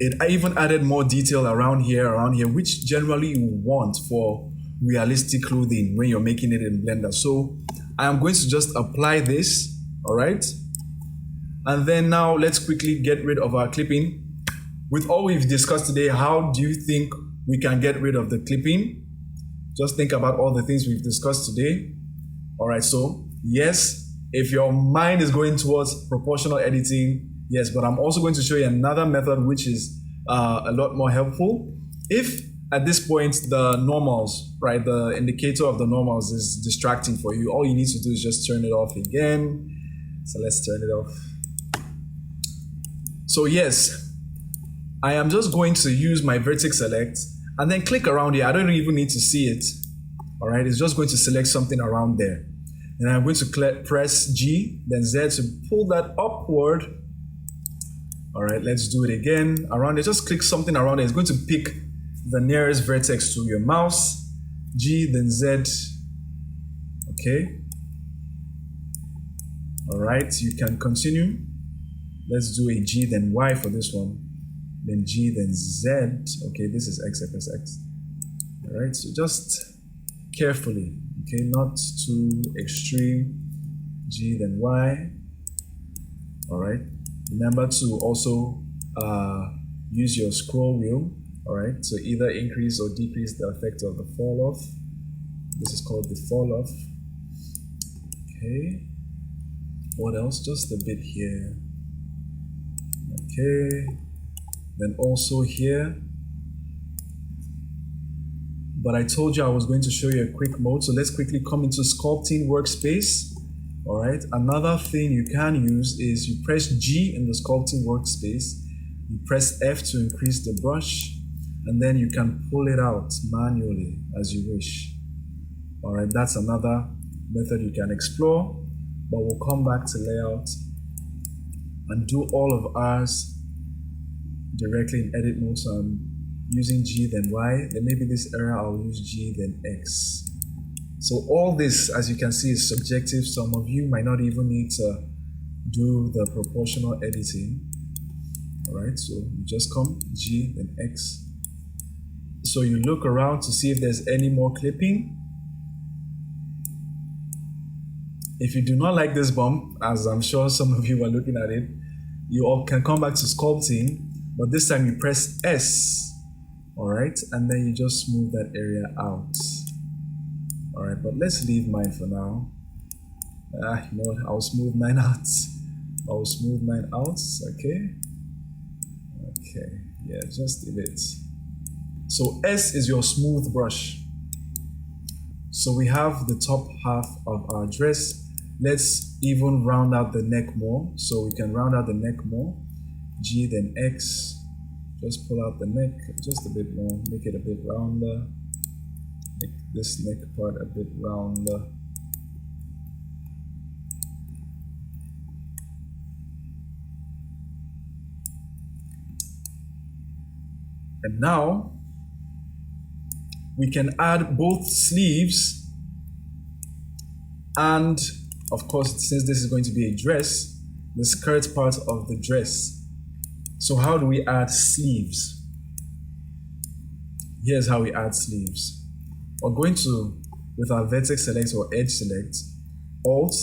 it even added more detail around here, which generally you want for realistic clothing when you're making it in Blender. So I am going to just apply this, all right? And then now let's quickly get rid of our clipping. With all we've discussed today, how do you think we can get rid of the clipping? Just think about all the things we've discussed today. All right, so yes, if your mind is going towards proportional editing, yes, but I'm also going to show you another method which is a lot more helpful. If at this point the normals, right, the indicator of the normals is distracting for you, all you need to do is just turn it off again. So let's turn it off. So yes, I am just going to use my vertex select and then click around here. I don't even need to see it. All right, it's just going to select something around there. And I'm going to press G, then Z to pull that upward. All right, let's do it again. Around it, just click something around it. It's going to pick the nearest vertex to your mouse. G, then Z. Okay. All right, you can continue. Let's do a G, then Y for this one. Then G, then Z. Okay, this is X, X, X. All right, so just carefully. Okay, not too extreme. G, then Y. All right. Remember to also use your scroll wheel. All right. So either increase or decrease the effect of the fall off. This is called the fall off. Okay. What else? Just a bit here. Okay. Then also here. But I told you I was going to show you a quick mode. So let's quickly come into sculpting workspace. All right. Another thing you can use is you press G in the sculpting workspace. You press F to increase the brush, and then you can pull it out manually as you wish. All right. That's another method you can explore, but we'll come back to layout and do all of ours directly in edit mode. So I'm using G, then Y, then maybe this error I'll use G, then X. So all this, as you can see, is subjective. Some of you might not even need to do the proportional editing. All right, so you just come G, then X. So you look around to see if there's any more clipping. If you do not like this bump, as I'm sure some of you are looking at it, you all can come back to sculpting. but this time you press S, all right, and then you just smooth that area out. All right, but let's leave mine for now. You know what, I'll smooth mine out. I'll smooth mine out, okay. Okay, yeah, just a bit. So S is your smooth brush. So we have the top half of our dress. Let's even round out the neck more. So we can round out the neck more. G, then X. Just pull out the neck just a bit more. Make it a bit rounder. Make this neck part a bit rounder. And now we can add both sleeves and, of course, since this is going to be a dress, the skirt part of the dress. So how do we add sleeves? Here's how we add sleeves. We're going to, with our vertex select or edge select, Alt,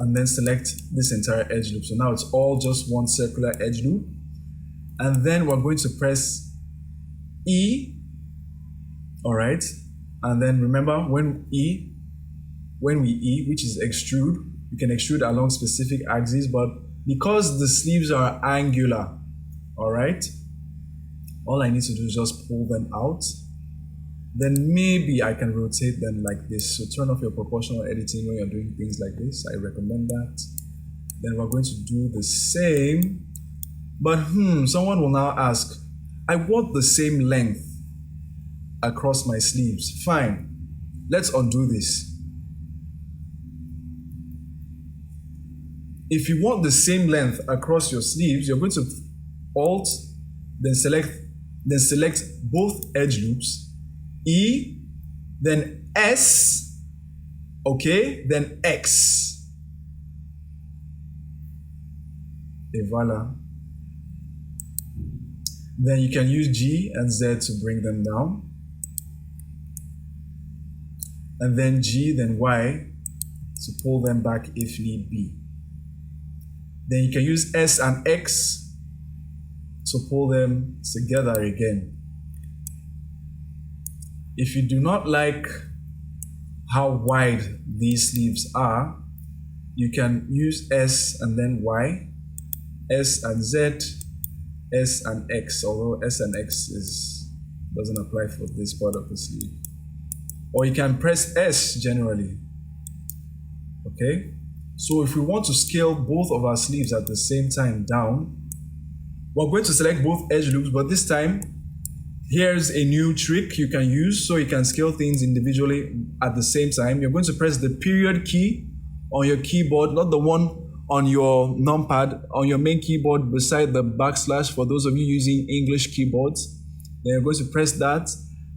and then select this entire edge loop. So now it's all just one circular edge loop. And then we're going to press E, all right? And then remember, when we E, which is extrude, you can extrude along specific axes, but because the sleeves are angular, all right? All I need to do is just pull them out. Then maybe I can rotate them like this. So turn off your proportional editing when you're doing things like this. I recommend that. Then we're going to do the same. But someone will now ask, I want the same length across my sleeves. Fine, let's undo this. If you want the same length across your sleeves, you're going to Alt, then select both edge loops, E, then S, okay, then X. Et voila. Then you can use G and Z to bring them down. And then G, then Y to pull them back if need be. Then you can use S and X to pull them together again. If you do not like how wide these sleeves are, you can use S and then Y, S and Z, S and X, although S and X doesn't apply for this part of the sleeve. Or you can press S generally, okay? So if we want to scale both of our sleeves at the same time down, we're going to select both edge loops, but this time, here's a new trick you can use so you can scale things individually at the same time. You're going to press the period key on your keyboard, not the one on your numpad, on your main keyboard beside the backslash for those of you using English keyboards. Then you're going to press that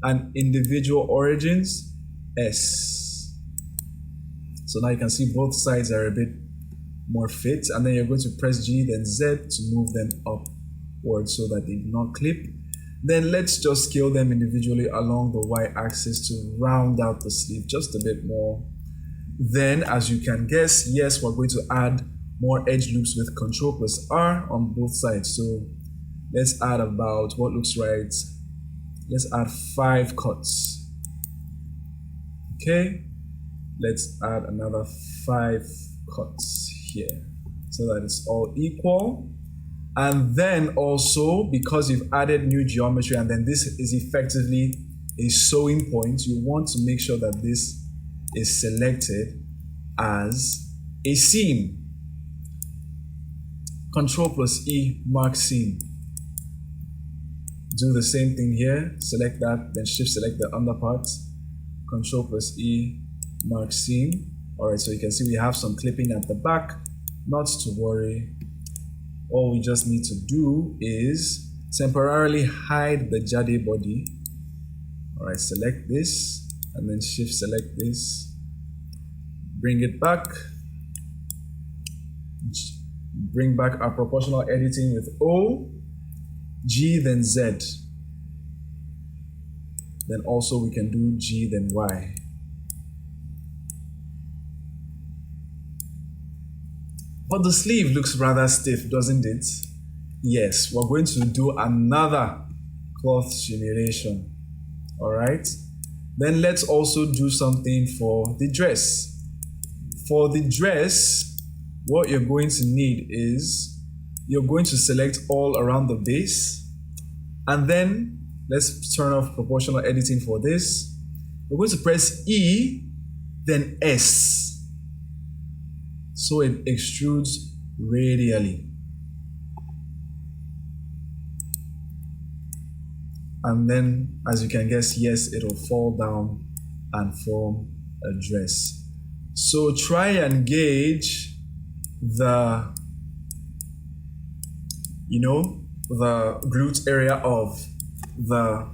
and individual origins, S. So now you can see both sides are a bit more fit, and then you're going to press G, then Z to move them upward so that they do not clip. Then let's just scale them individually along the Y-axis to round out the sleeve just a bit more. Then, as you can guess, yes, we're going to add more edge loops with Ctrl+R on both sides. So let's add about what looks right. Let's add 5 cuts. Okay, let's add another 5 cuts here so that it's all equal. And then also, because you've added new geometry and then this is effectively a sewing point, you want to make sure that this is selected as a seam. Ctrl+E, mark seam. Do the same thing here, select that, then shift select the underpart. Ctrl+E, mark seam. All right, so you can see we have some clipping at the back, not to worry. All we just need to do is temporarily hide the Jade body. All right, select this and then shift select this. Bring it back. Bring back our proportional editing with O, G, then Z. Then also we can do G, then Y. But the sleeve looks rather stiff, doesn't it? Yes, we're going to do another cloth simulation. All right. Then let's also do something for the dress. For the dress, what you're going to need is you're going to select all around the base. And then let's turn off proportional editing for this. We're going to press E, then S. So it extrudes radially. And then, as you can guess, yes, it'll fall down and form a dress. So try and gauge the, the glute area of the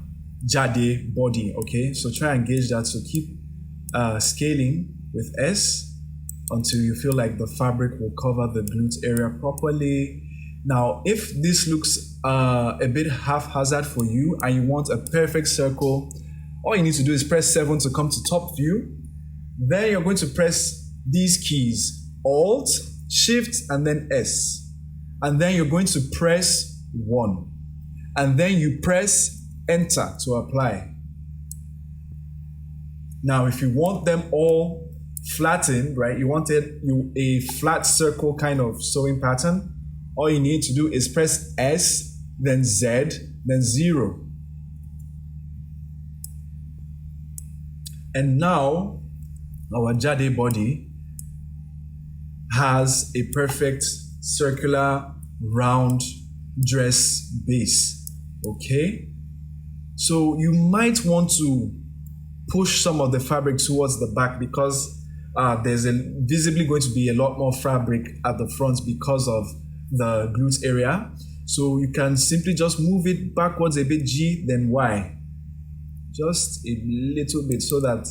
Jade body, okay? So try and gauge that. So keep scaling with S until you feel like the fabric will cover the glute area properly. Now, if this looks a bit haphazard for you and you want a perfect circle, all you need to do is press 7 to come to top view. Then you're going to press these keys, Alt, Shift, and then S. And then you're going to press 1. And then you press Enter to apply. Now, if you want them all flattened, right, you wanted a flat circle kind of sewing pattern, all you need to do is press S, then Z, then 0. And now, our Jade body has a perfect circular round dress base, okay? So you might want to push some of the fabric towards the back because there's visibly going to be a lot more fabric at the front because of the glute area. So you can simply just move it backwards a bit, G, then Y. Just a little bit so that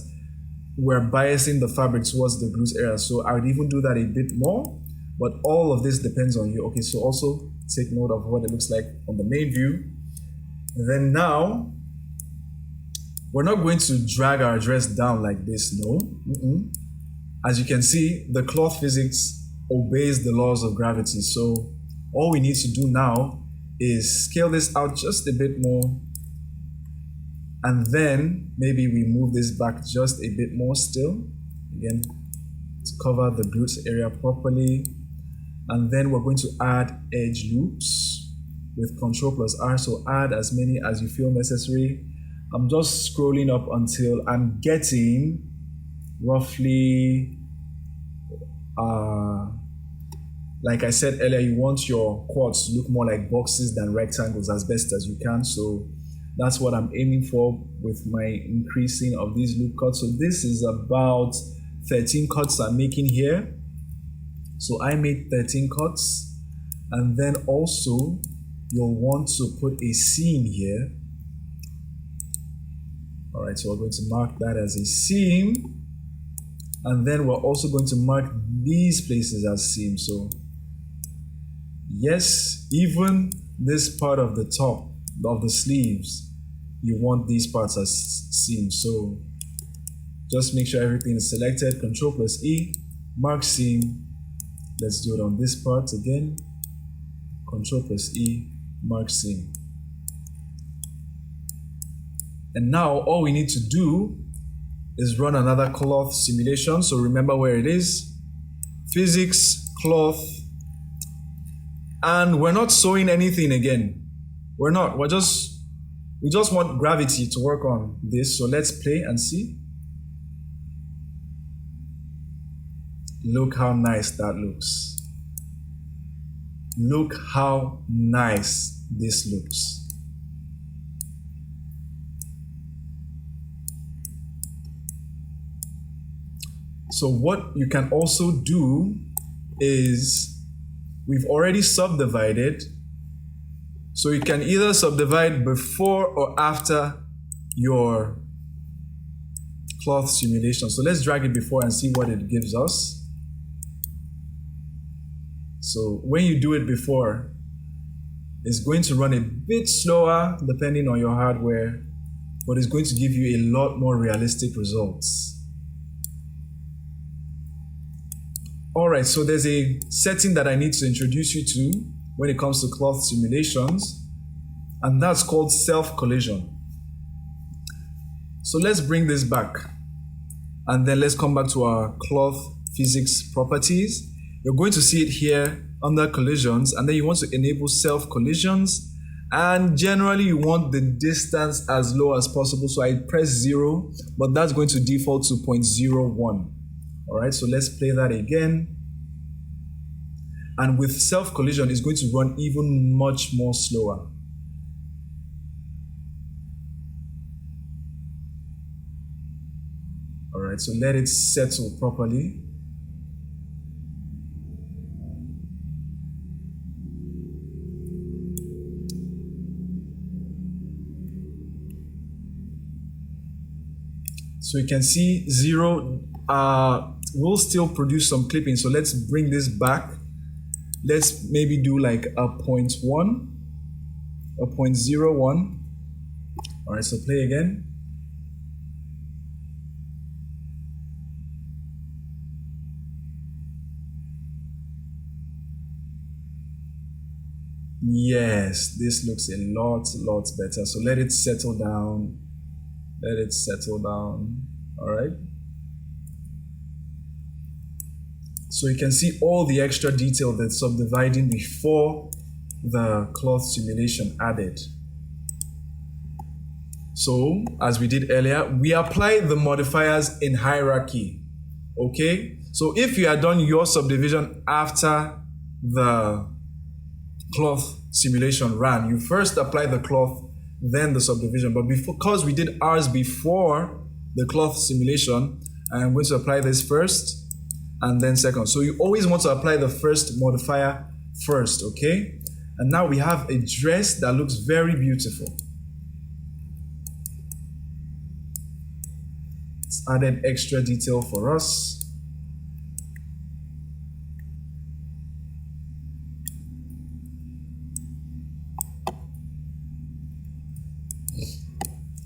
we're biasing the fabric towards the glute area. So I would even do that a bit more, but all of this depends on you. Okay, so also take note of what it looks like on the main view. And then now, we're not going to drag our dress down like this, no. As you can see, the cloth physics obeys the laws of gravity. So all we need to do now is scale this out just a bit more. And then maybe we move this back just a bit more still. Again, to cover the glute area properly. And then we're going to add edge loops with Ctrl+R. So add as many as you feel necessary. I'm just scrolling up until I'm getting roughly, like I said earlier, you want your quads to look more like boxes than rectangles as best as you can. So that's what I'm aiming for with my increasing of these loop cuts. So this is about 13 cuts I'm making here. So I made 13 cuts. And then also you'll want to put a seam here. All right, so we're going to mark that as a seam. And then we're also going to mark these places as seams. So yes, even this part of the top of the sleeves, you want these parts as seams. So just make sure everything is selected, Ctrl+E, mark seam. Let's do it on this part again, Ctrl+E, mark seam. And now all we need to do is run another cloth simulation. So remember where it is, physics, cloth, and we're not sewing anything again. We just want gravity to work on this. So let's play and see. Look how nice that looks. Look how nice this looks. So what you can also do is, we've already subdivided. So you can either subdivide before or after your cloth simulation. So let's drag it before and see what it gives us. So when you do it before, it's going to run a bit slower depending on your hardware, but it's going to give you a lot more realistic results. All right, so there's a setting that I need to introduce you to when it comes to cloth simulations, and that's called self-collision. So let's bring this back, and then let's come back to our cloth physics properties. You're going to see it here under collisions, and then you want to enable self-collisions, and generally you want the distance as low as possible. So I press 0, but that's going to default to 0.01. All right, so let's play that again. And with self-collision, it's going to run even much more slower. All right, so let it settle properly. So you can see 0 will still produce some clipping. So let's bring this back. Let's maybe do like a 0.1, a 0.01. All right, so play again. Yes, this looks a lot better. So let it settle down. Let it settle down. All right. So you can see all the extra detail that's subdividing before the cloth simulation added. So as we did earlier, we apply the modifiers in hierarchy. Okay. So if you had done your subdivision after the cloth simulation ran, you first apply the cloth, then the subdivision. But because we did ours before the cloth simulation, I'm going to apply this first and then second. So you always want to apply the first modifier first, okay? And now we have a dress that looks very beautiful. It's added extra detail for us.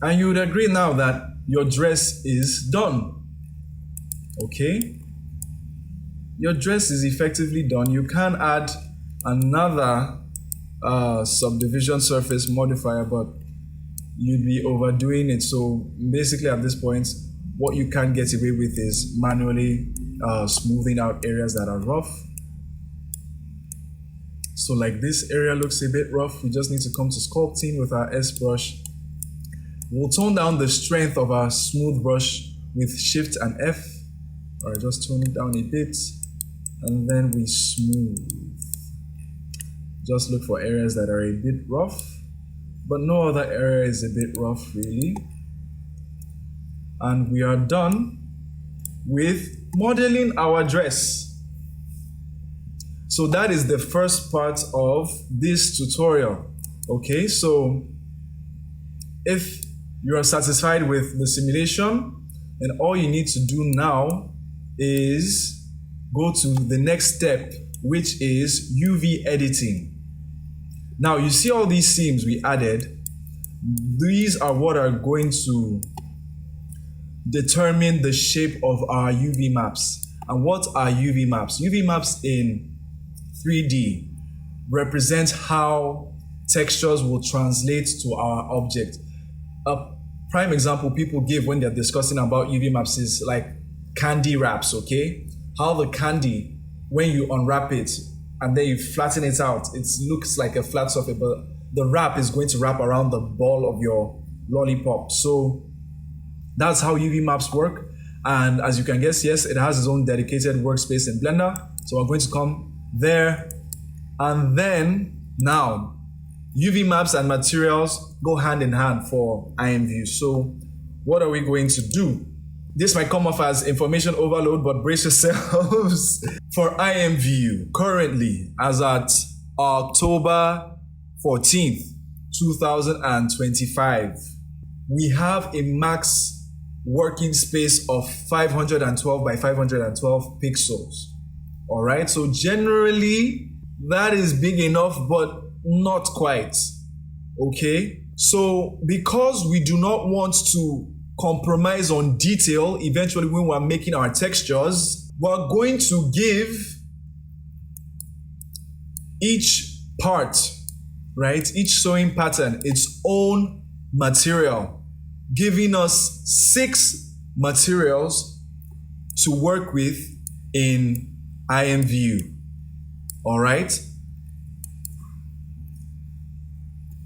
And you would agree now that your dress is done. Okay? Your dress is effectively done. You can add another subdivision surface modifier, but you'd be overdoing it. So basically at this point, what you can get away with is manually smoothing out areas that are rough. So like this area looks a bit rough. We just need to come to sculpting with our S brush. We'll tone down the strength of our smooth brush with Shift and F. All right, just tone it down a bit, and then we smooth. Just look for areas that are a bit rough, but no other area is a bit rough really. And we are done with modeling our dress. So that is the first part of this tutorial. Okay, so if you are satisfied with the simulation, then all you need to do now is go to the next step, which is UV editing. Now you see all these seams we added. These are what are going to determine the shape of our UV maps. And what are UV maps? UV maps in 3D represent how textures will translate to our object. A prime example people give when they're discussing about UV maps is like candy wraps, okay? How the candy, when you unwrap it and then you flatten it out, it looks like a flat surface, but the wrap is going to wrap around the ball of your lollipop. So that's how UV maps work. And as you can guess, yes, it has its own dedicated workspace in Blender. So I'm going to come there, and then now UV maps and materials go hand in hand for IMVU. So what are we going to do? This might come off as information overload, but brace yourselves. For IMVU, currently, as at October 14th, 2025, we have a max working space of 512 by 512 pixels. All right, so generally that is big enough, but not quite. Okay, so because we do not want to compromise on detail eventually when we're making our textures, we're going to give each part, right, each sewing pattern its own material, giving us 6 materials to work with in IMVU. All right?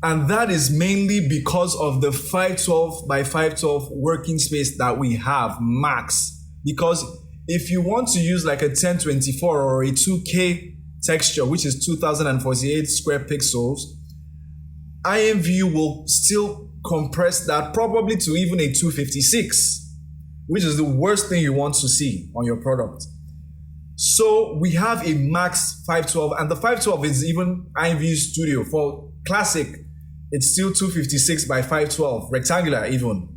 And that is mainly because of the 512 by 512 working space that we have max. Because if you want to use like a 1024 or a 2K texture, which is 2048 square pixels, IMVU will still compress that probably to even a 256, which is the worst thing you want to see on your product. So we have a max 512, and the 512 is even IMVU Studio. For classic, it's still 256 by 512, rectangular even.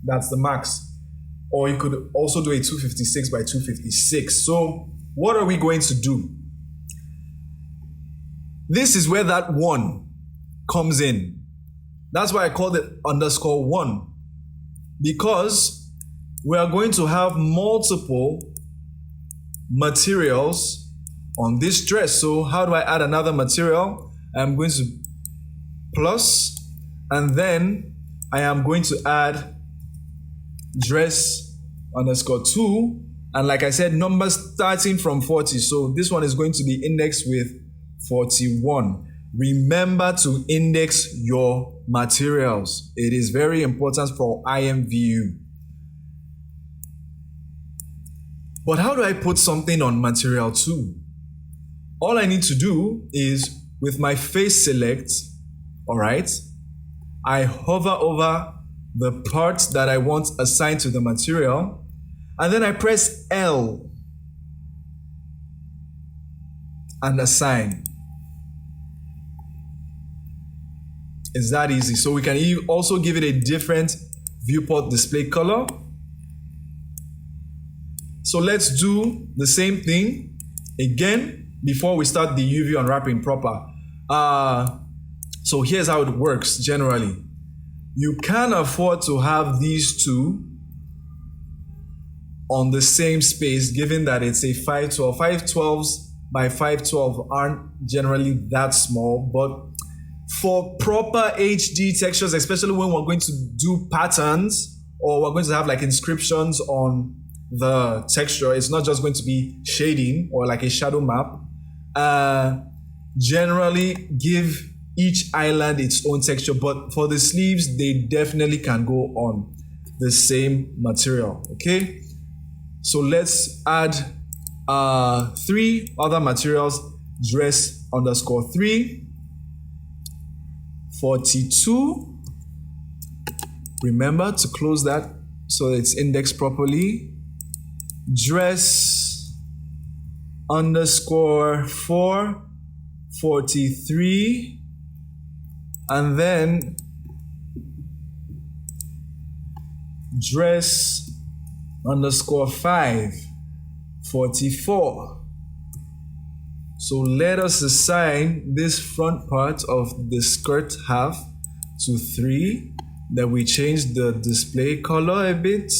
That's the max. Or you could also do a 256 by 256. So what are we going to do? This is where that 1 comes in. That's why I called it _1. Because we are going to have multiple materials on this dress. So how do I add another material? I'm going to plus, and then I am going to add dress _2, and like I said, numbers starting from 40. So this one is going to be indexed with 41. Remember to index your materials. It is very important for IMVU. But how do I put something on material 2? All I need to do is with my face select, all right, I hover over the part that I want assigned to the material, and then I press L and assign. It's that easy. So we can also give it a different viewport display color. So let's do the same thing again before we start the UV unwrapping proper. So here's how it works generally. You can afford to have these two on the same space, given that it's a 512. 512s by 512 aren't generally that small, but for proper HD textures, especially when we're going to do patterns or we're going to have like inscriptions on the texture, it's not just going to be shading or like a shadow map. Generally give each island its own texture, but for the sleeves, they definitely can go on the same material, okay? So let's add 3 other materials, dress _3, 42. Remember to close that so it's indexed properly. Dress _4, 43, and then dress _5, 44. So let us assign this front part of the skirt half to 3. Then we change the display color a bit.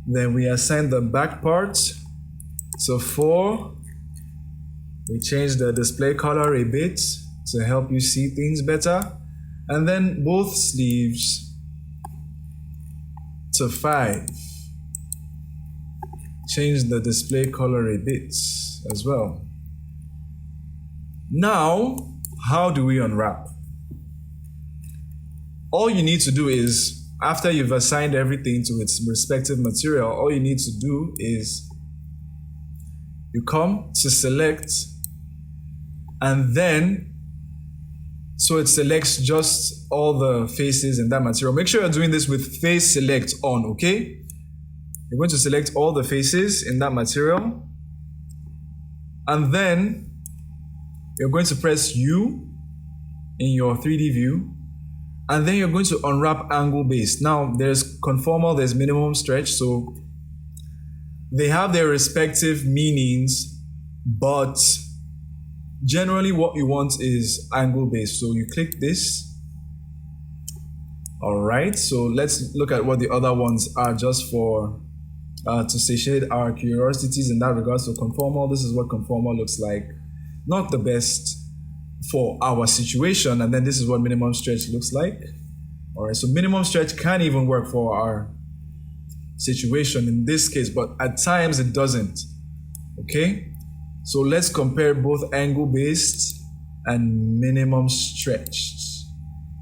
Then we assign the back part to 4. We change the display color a bit to help you see things better. And then both sleeves to 5. Change the display color a bit as well. Now, how do we unwrap? All you need to do is, after you've assigned everything to its respective material, all you need to do is you come to select, and then so it selects just all the faces in that material. Make sure you're doing this with face select on, okay? You're going to select all the faces in that material, and then you're going to press U in your 3D view, and then you're going to unwrap angle base. Now there's conformal, there's minimum stretch, so they have their respective meanings, but generally what you want is angle base. So you click this. All right, so let's look at what the other ones are just for to satiate our curiosities in that regard. So conformal, this is what conformal looks like. Not the best for our situation. And then this is what minimum stretch looks like. All right, so minimum stretch can even work for our situation in this case, but at times it doesn't. Okay, so let's compare both angle-based and minimum stretched.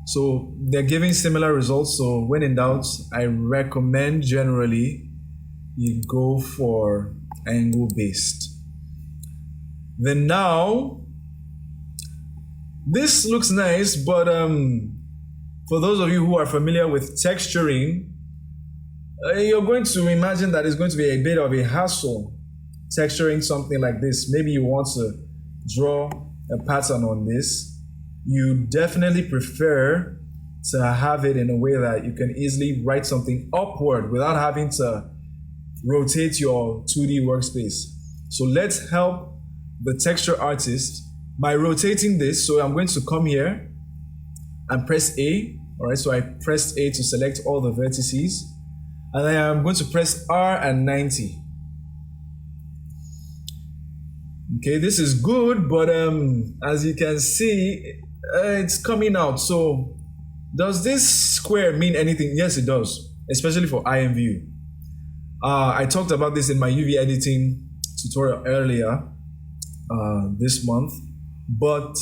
So they're giving similar results. So when in doubt, I recommend generally you go for angle-based. Then now, this looks nice, but for those of you who are familiar with texturing, you're going to imagine that it's going to be a bit of a hassle texturing something like this. Maybe you want to draw a pattern on this. You definitely prefer to have it in a way that you can easily write something upward without having to rotate your 2D workspace. So let's help the texture artist by rotating this. So I'm going to come here and press A. All right, so I pressed A to select all the vertices. And then I'm going to press R and 90. Okay, this is good, but as you can see, it's coming out. So does this square mean anything? Yes, it does, especially for IMVU. I talked about this in my UV editing tutorial earlier this month, but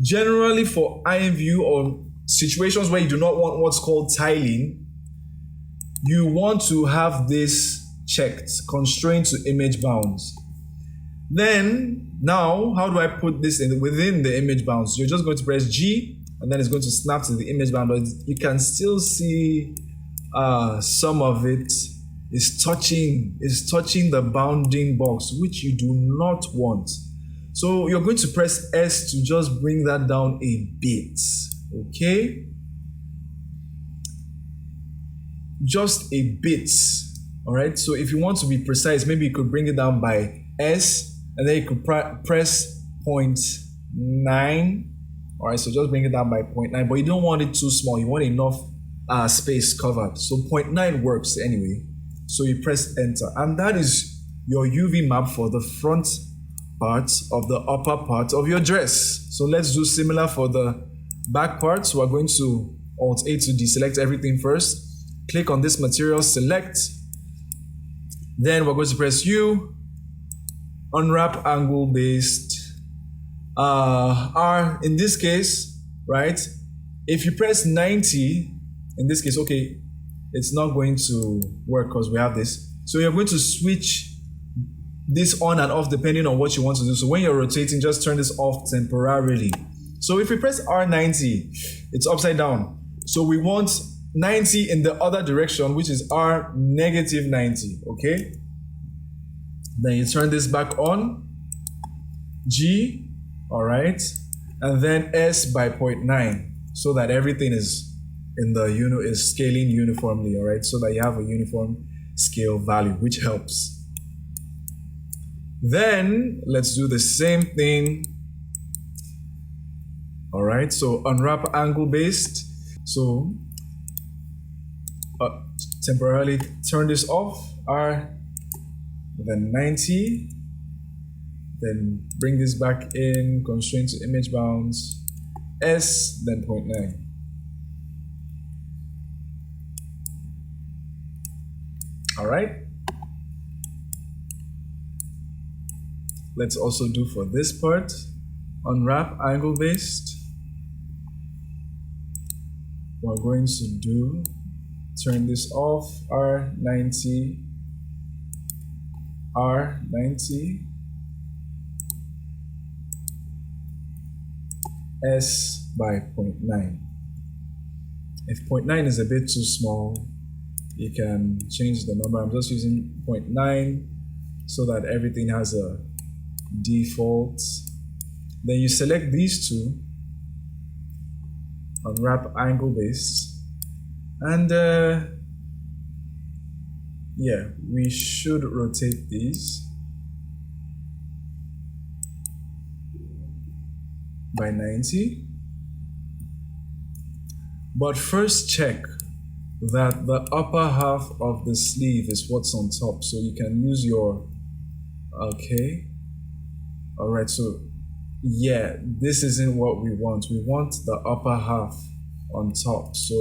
generally for IMVU or situations where you do not want what's called tiling, you want to have this checked, constrained to image bounds. Then, now, how do I put this in within the image bounds? You're just going to press G, and then it's going to snap to the image bound, but you can still see some of it is touching the bounding box, which you do not want. So you're going to press S to just bring that down a bit, okay? Just a bit, all right? So if you want to be precise, maybe you could bring it down by S, and then you could press 0.9. All right, so just bring it down by 0.9, but you don't want it too small. You want enough space covered. So 0.9 works anyway. So you press enter, and that is your UV map for the front part of the upper part of your dress. So let's do similar for the back part. So we're going to Alt-A to deselect everything first. Click on this material, select. Then we're going to press U, unwrap angle based. R in this case, right? If you press 90, in this case, okay, it's not going to work because we have this. So you're going to switch this on and off depending on what you want to do. So when you're rotating, just turn this off temporarily. So if we press R90, it's upside down. So we want 90 in the other direction, which is R negative 90, okay? Then you turn this back on, G, all right, and then S by 0.9, so that everything is in the is scaling uniformly, all right, so that you have a uniform scale value, which helps. Then let's do the same thing. All right, so unwrap angle based. So temporarily turn this off, R, then 90, then bring this back in, constraint to image bounds, S, then 0.9. All right. Let's also do for this part, unwrap angle based. We're going to do, turn this off, R90, R90, S by 0.9. If 0.9 is a bit too small, you can change the number. I'm just using 0.9 so that everything has a default. Then you select these two, unwrap angle based, and yeah, we should rotate these by 90. But first check that the upper half of the sleeve is what's on top. So you can use your, okay. All right, so yeah, this isn't what we want. We want the upper half on top. So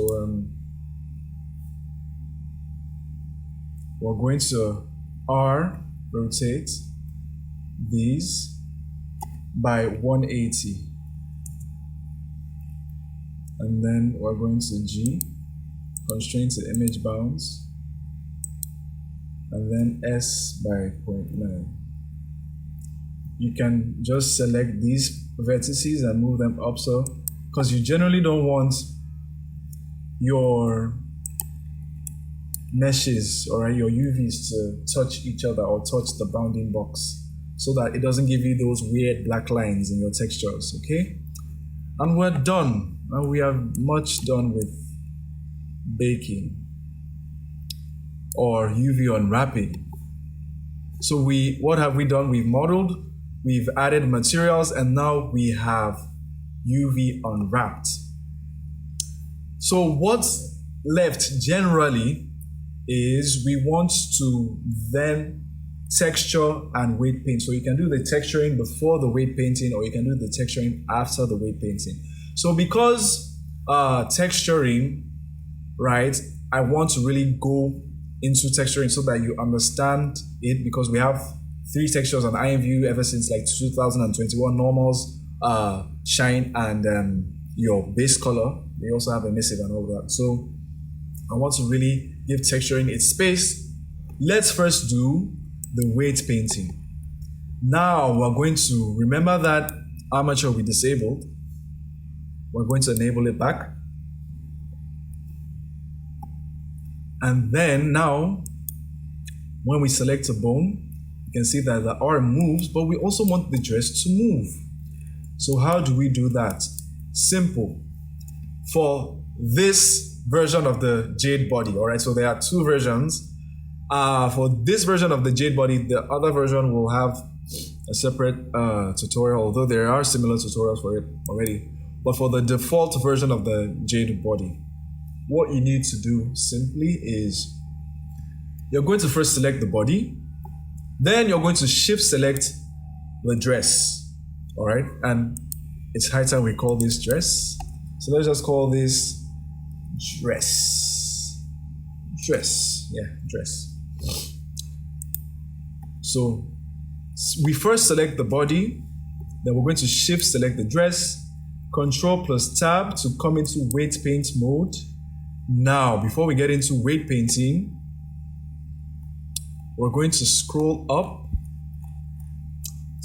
we're going to rotate these by 180. And then we're going to G, constraint to image bounds, and then S by 0.9. You can just select these vertices and move them up, so because you generally don't want your meshes, or your UVs, to touch each other or touch the bounding box, so that it doesn't give you those weird black lines in your textures. Okay, and we're done. And we are much done with baking or UV unwrapping. So what have we done? We've modeled, we've added materials, and now we have UV unwrapped. So what's left generally is we want to then texture and weight paint. So you can do the texturing before the weight painting, or you can do the texturing after the weight painting. So because texturing, right, I want to really go into texturing so that you understand it, because we have 3 textures on IMVU ever since like 2021: normals, shine, and your base color. They also have emissive and all that. So I want to really give texturing its space. Let's first do the weight painting. Now we're going to remember that armature we disabled. We're going to enable it back. And then now, when we select a bone, you can see that the arm moves, but we also want the dress to move. So how do we do that? Simple. For this version of the Jade Body, all right, so there are 2 versions. For this version of the Jade Body, the other version will have a separate tutorial, although there are similar tutorials for it already. But for the default version of the Jade Body, what you need to do simply is you're going to first select the body, then you're going to shift select the dress, all right? And it's high time we call this dress. So let's just call this dress. Dress, yeah, dress. So we first select the body, then we're going to shift select the dress, Control plus Tab to come into weight paint mode. Now, before we get into weight painting, we're going to scroll up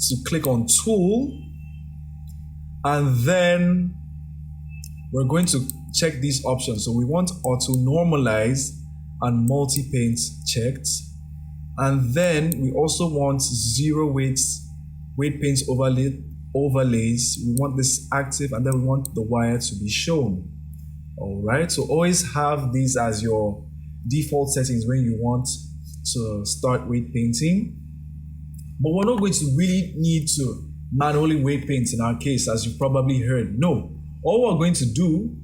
to click on Tool, and then we're going to check these options. So we want Auto Normalize and Multi-Paint checked. And then we also want Zero Weight Paint overlays. We want this active, and then we want the wire to be shown. All right, so always have these as your default settings when you want to start weight painting. But we're not going to really need to manually weight paint in our case, as you probably heard. No, all we're going to do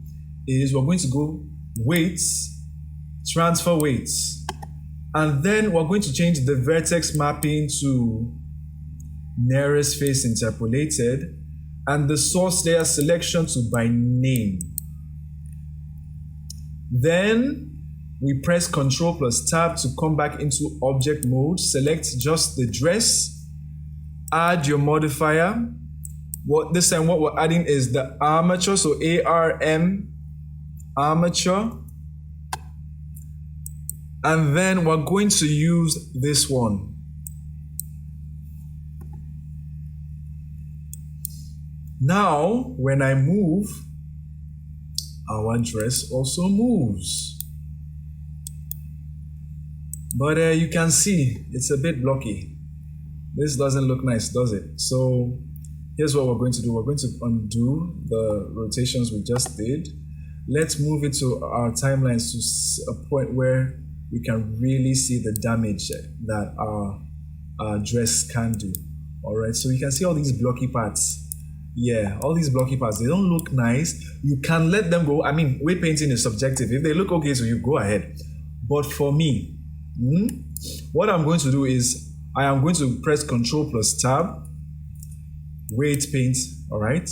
is we're going to go weights, transfer weights, and then we're going to change the vertex mapping to nearest face interpolated, and the source layer selection to by name. Then we press Ctrl plus Tab to come back into object mode, select just the dress, add your modifier. This time what we're adding is the armature, so ARM, armature. And then we're going to use this one. Now, when I move, our dress also moves. But you can see it's a bit blocky. This doesn't look nice, does it? So here's what we're going to do. We're going to undo the rotations we just did. Let's move it to our timelines to a point where we can really see the damage that our dress can do. All right, so you can see all these blocky parts. Yeah, all these blocky parts, they don't look nice. You can let them go. I mean, weight painting is subjective. If they look okay, so you go ahead. But for me, what I'm going to do is I am going to press Ctrl plus Tab, weight paint, all right?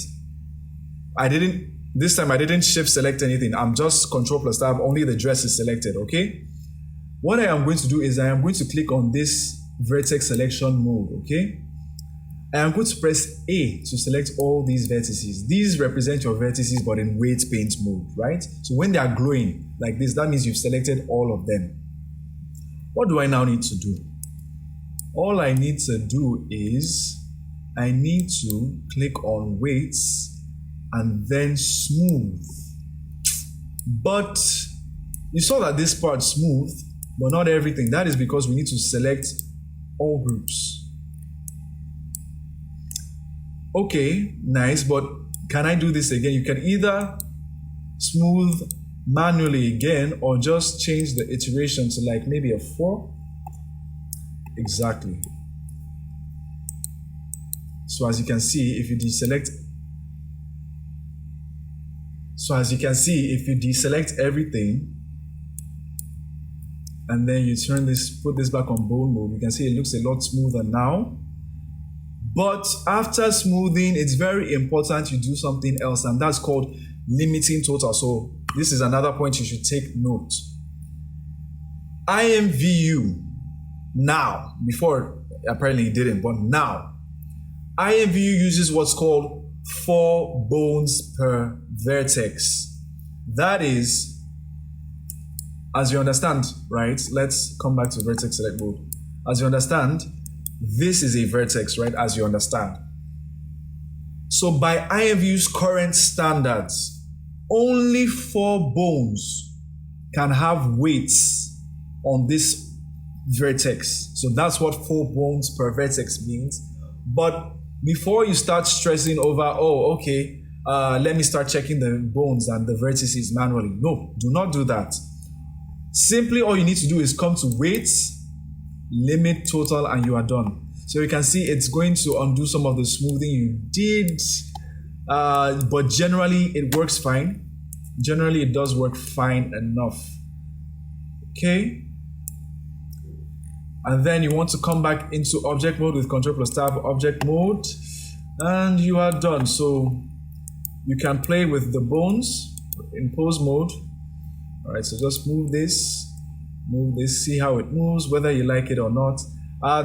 This time I didn't shift select anything. I'm just Ctrl plus Tab, only the dress is selected, okay? What I am going to do is I am going to click on this vertex selection mode, okay? I am going to press A to select all these vertices. These represent your vertices, but in weight paint mode, right? So when they are glowing like this, that means you've selected all of them. What do I now need to do? All I need to do is I need to click on weights and then smooth. But you saw that this part smooth, but not everything. That is because we need to select all groups. Okay, nice, but can I do this again? You can either smooth manually again or just change the iteration to like maybe a 4. Exactly. So as you can see, if you deselect everything and then you put this back on bone mode, you can see it looks a lot smoother now. But after smoothing, it's very important you do something else, and that's called limiting total. So this is another point you should take note. IMVU now, before apparently it didn't, but now, IMVU uses what's called 4 bones per vertex. That is, as you understand, right? Let's come back to vertex select mode. As you understand, this is a vertex, right? As you understand. So by IMVU's current standards, only 4 bones can have weights on this vertex. So that's what 4 bones per vertex means. But before you start stressing over, let me start checking the bones and the vertices manually. No, do not do that. Simply all you need to do is come to weights, limit total, and you are done. So you can see it's going to undo some of the smoothing you did, but generally it works fine. Generally it does work fine enough. Okay. And then you want to come back into object mode with Ctrl plus Tab, object mode, and you are done. So you can play with the bones in pose mode. All right, so just move this, see how it moves, whether you like it or not.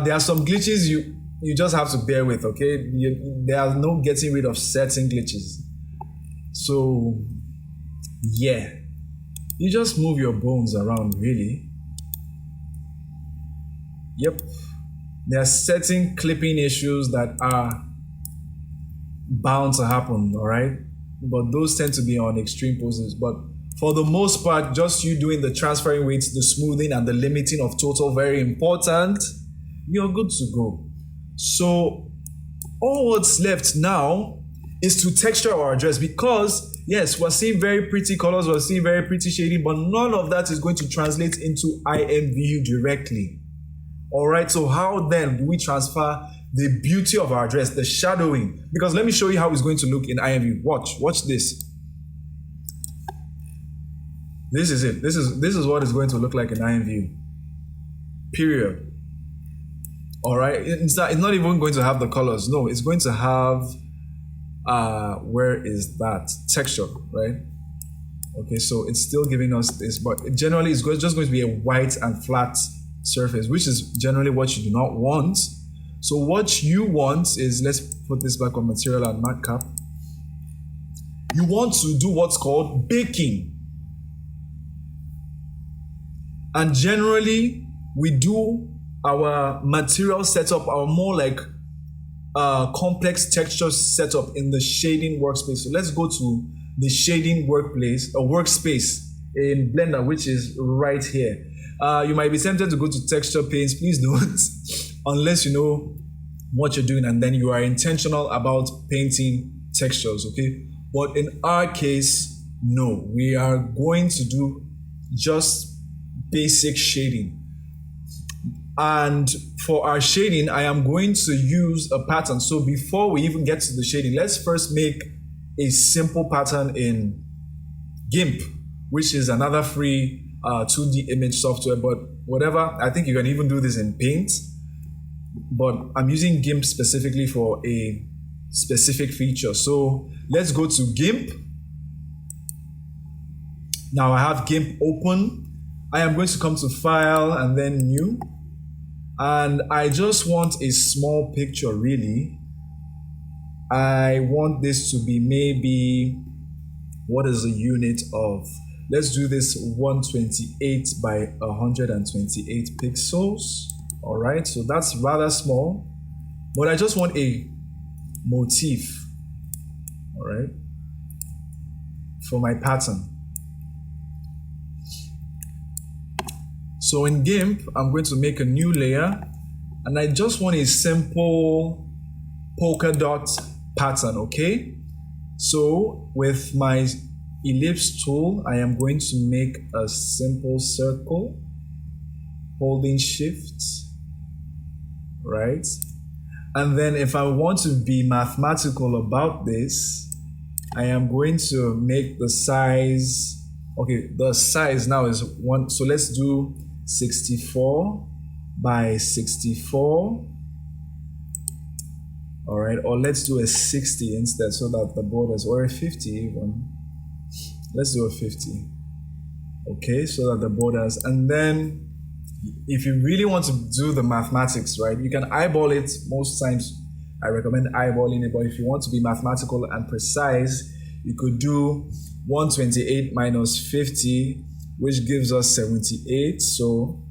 There are some glitches you just have to bear with, okay? There are no getting rid of certain glitches. So, yeah. You just move your bones around, really. Yep. There are certain clipping issues that are bound to happen, all right? But those tend to be on extreme poses. But for the most part, just you doing the transferring weights, the smoothing, and the limiting of total, very important. You're good to go. So all what's left now is to texture our dress, because yes, we're seeing very pretty colors, we're seeing very pretty shading, but none of that is going to translate into IMVU directly. All right, so how then do we transfer the beauty of our dress, the shadowing? Because let me show you how it's going to look in IMVU. Watch this. This is it. This is what it's going to look like in IMVU. Period. All right, it's not even going to have the colors. No, it's going to have where is that texture, right? Okay, so it's still giving us this, but generally it's just going to be a white and flat surface, which is generally what you do not want. So what you want is, let's put this back on material and matte cap. You want to do what's called baking. And generally we do our material setup, our more like complex texture setup in the shading workspace. So let's go to the shading workspace in Blender, which is right here. You might be tempted to go to texture panes. Please don't, unless you know what you're doing and then you are intentional about painting textures, okay? But in our case, no, we are going to do just basic shading. And for our shading, I am going to use a pattern. So before we even get to the shading, let's first make a simple pattern in GIMP, which is another free 2D image software, but whatever. I think you can even do this in Paint, but I'm using GIMP specifically for a specific feature. So let's go to GIMP. Now I have GIMP open. I am going to come to File and then New. And I just want a small picture, really. I want this to be maybe, what is a unit of? Let's do this 128 by 128 pixels. All right, so that's rather small, but I just want a motif, all right, for my pattern. So in GIMP, I'm going to make a new layer, and I just want a simple polka dot pattern, okay? So with my ellipse tool, I am going to make a simple circle, holding Shift, right? And then if I want to be mathematical about this, I am going to make the size, okay, the size now is 1, so let's do 64 by 64. All right, or let's do a 60 instead so that the borders, or a 50 even. Let's do a 50. Okay, so that the borders, and then if you really want to do the mathematics, right, you can eyeball it. Most times I recommend eyeballing it, but if you want to be mathematical and precise, you could do 128 minus 50, which gives us 78. So,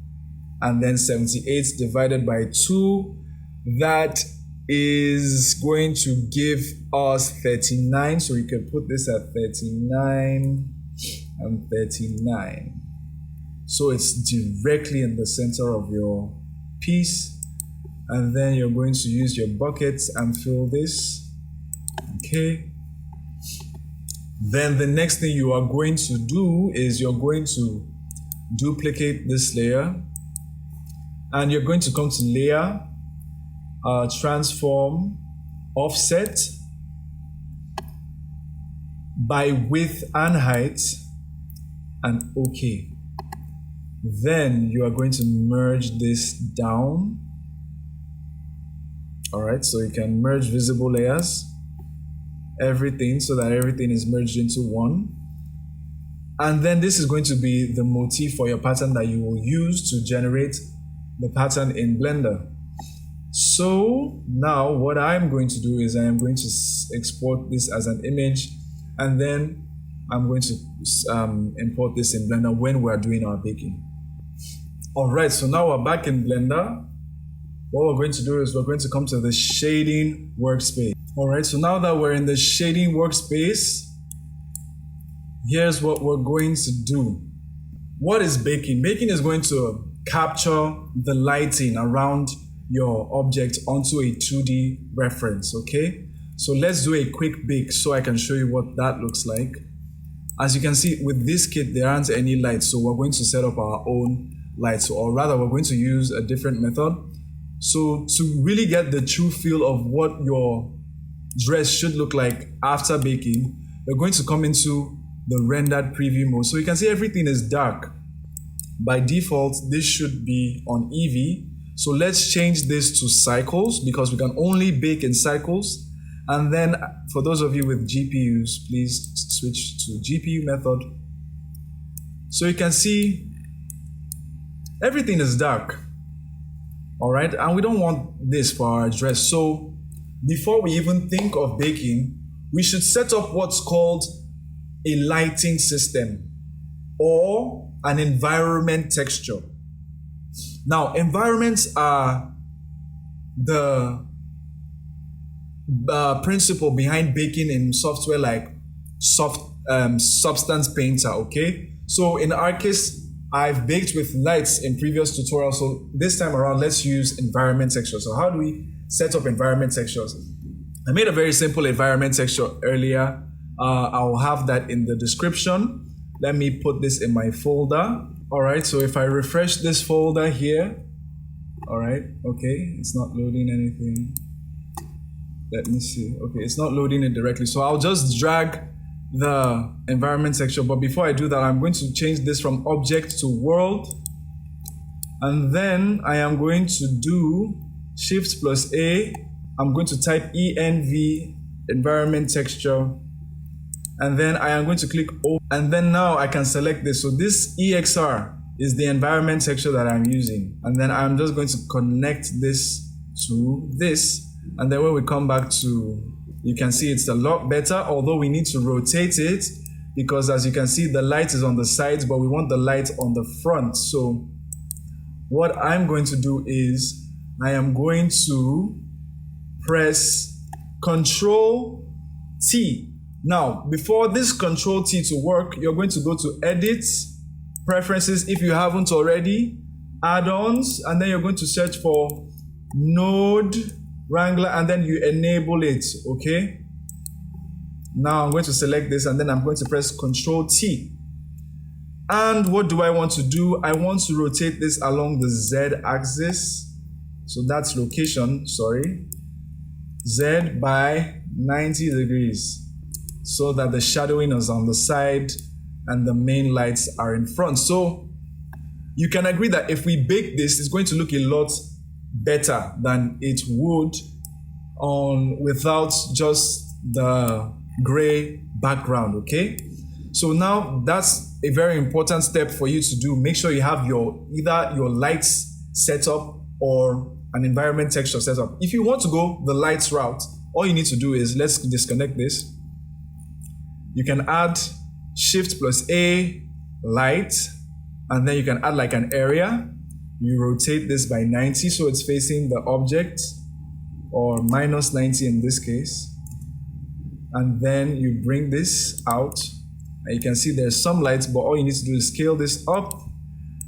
and then 78 divided by 2, that is going to give us 39. So you can put this at 39 and 39. So it's directly in the center of your piece. And then you're going to use your buckets and fill this. Okay. Then the next thing you are going to do is you're going to duplicate this layer. And you're going to come to Layer, Transform, Offset by Width and Height, and OK. Then you are going to merge this down. All right, so you can merge visible layers, everything, so that everything is merged into one. And then this is going to be the motif for your pattern that you will use to generate the pattern in Blender. So now what I'm going to do is I am going to export this as an image, and then I'm going to import this in Blender when we're doing our baking. All right, so now we're back in Blender. What we're going to do is we're going to come to the shading workspace. All right, so now that we're in the shading workspace, here's what we're going to do. What is baking? Baking is going to capture the lighting around your object onto a 2D reference, okay? So let's do a quick bake so I can show you what that looks like. As you can see, with this kit, there aren't any lights, so we're going to set up our own lights, or rather, we're going to use a different method. So to really get the true feel of what your dress should look like after baking, we're going to come into the rendered preview mode. So you can see everything is dark. By default, this should be on Eevee. So let's change this to cycles because we can only bake in cycles. And then for those of you with GPUs, please switch to GPU method. So you can see everything is dark. All right, and we don't want this for our dress. So before we even think of baking, we should set up what's called a lighting system or an environment texture. Now, environments are the principle behind baking in software like Substance Painter, okay? So in our case, I've baked with lights in previous tutorials. So this time around, let's use environment texture. So how do we set up environment textures? I made a very simple environment texture earlier. I'll have that in the description. Let me put this in my folder. All right, so if I refresh this folder here, All right, okay, it's not loading anything. Let me see. Okay, it's not loading it directly. So I'll just drag the environment section. But before I do that, I'm going to change this from object to world. And then I am going to do Shift plus A. I'm going to type ENV environment texture. And then I am going to click O. And then now I can select this. So this EXR is the environment texture that I'm using. And then I'm just going to connect this to this. And then when we come back to, you can see it's a lot better, although we need to rotate it because as you can see, the light is on the sides, but we want the light on the front. So what I'm going to do is I am going to press Control T. Now, before this Control T to work, you're going to go to Edit, Preferences if you haven't already, Add-ons, and then you're going to search for Node Wrangler, and then you enable it, okay? Now I'm going to select this, and then I'm going to press Control T. And what do I want to do? I want to rotate this along the Z axis. So that's location, sorry. Z by 90 degrees. So that the shadowing is on the side and the main lights are in front. So you can agree that if we bake this, it's going to look a lot better than it would without just the gray background, okay? So now that's a very important step for you to do. Make sure you have either your lights set up or an environment texture set up. If you want to go the lights route, all you need to do is, let's disconnect this. You can add Shift plus A, light, and then you can add like an area. You rotate this by 90 so it's facing the object, or minus 90 in this case. And then you bring this out. And you can see there's some lights, but all you need to do is scale this up.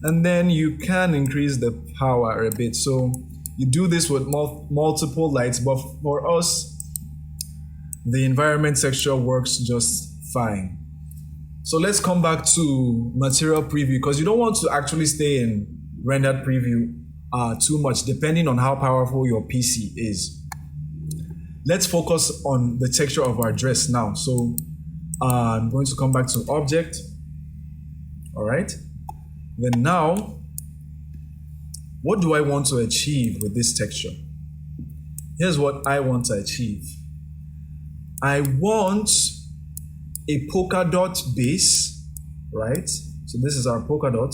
And then you can increase the power a bit. So you do this with multiple lights, but for us, the environment texture works just fine. So let's come back to material preview, because you don't want to actually stay in rendered preview too much, depending on how powerful your PC is. Let's focus on the texture of our dress now. So I'm going to come back to object. All right. Then now, what do I want to achieve with this texture? Here's what I want to achieve. I want a polka dot base, right? So this is our polka dot.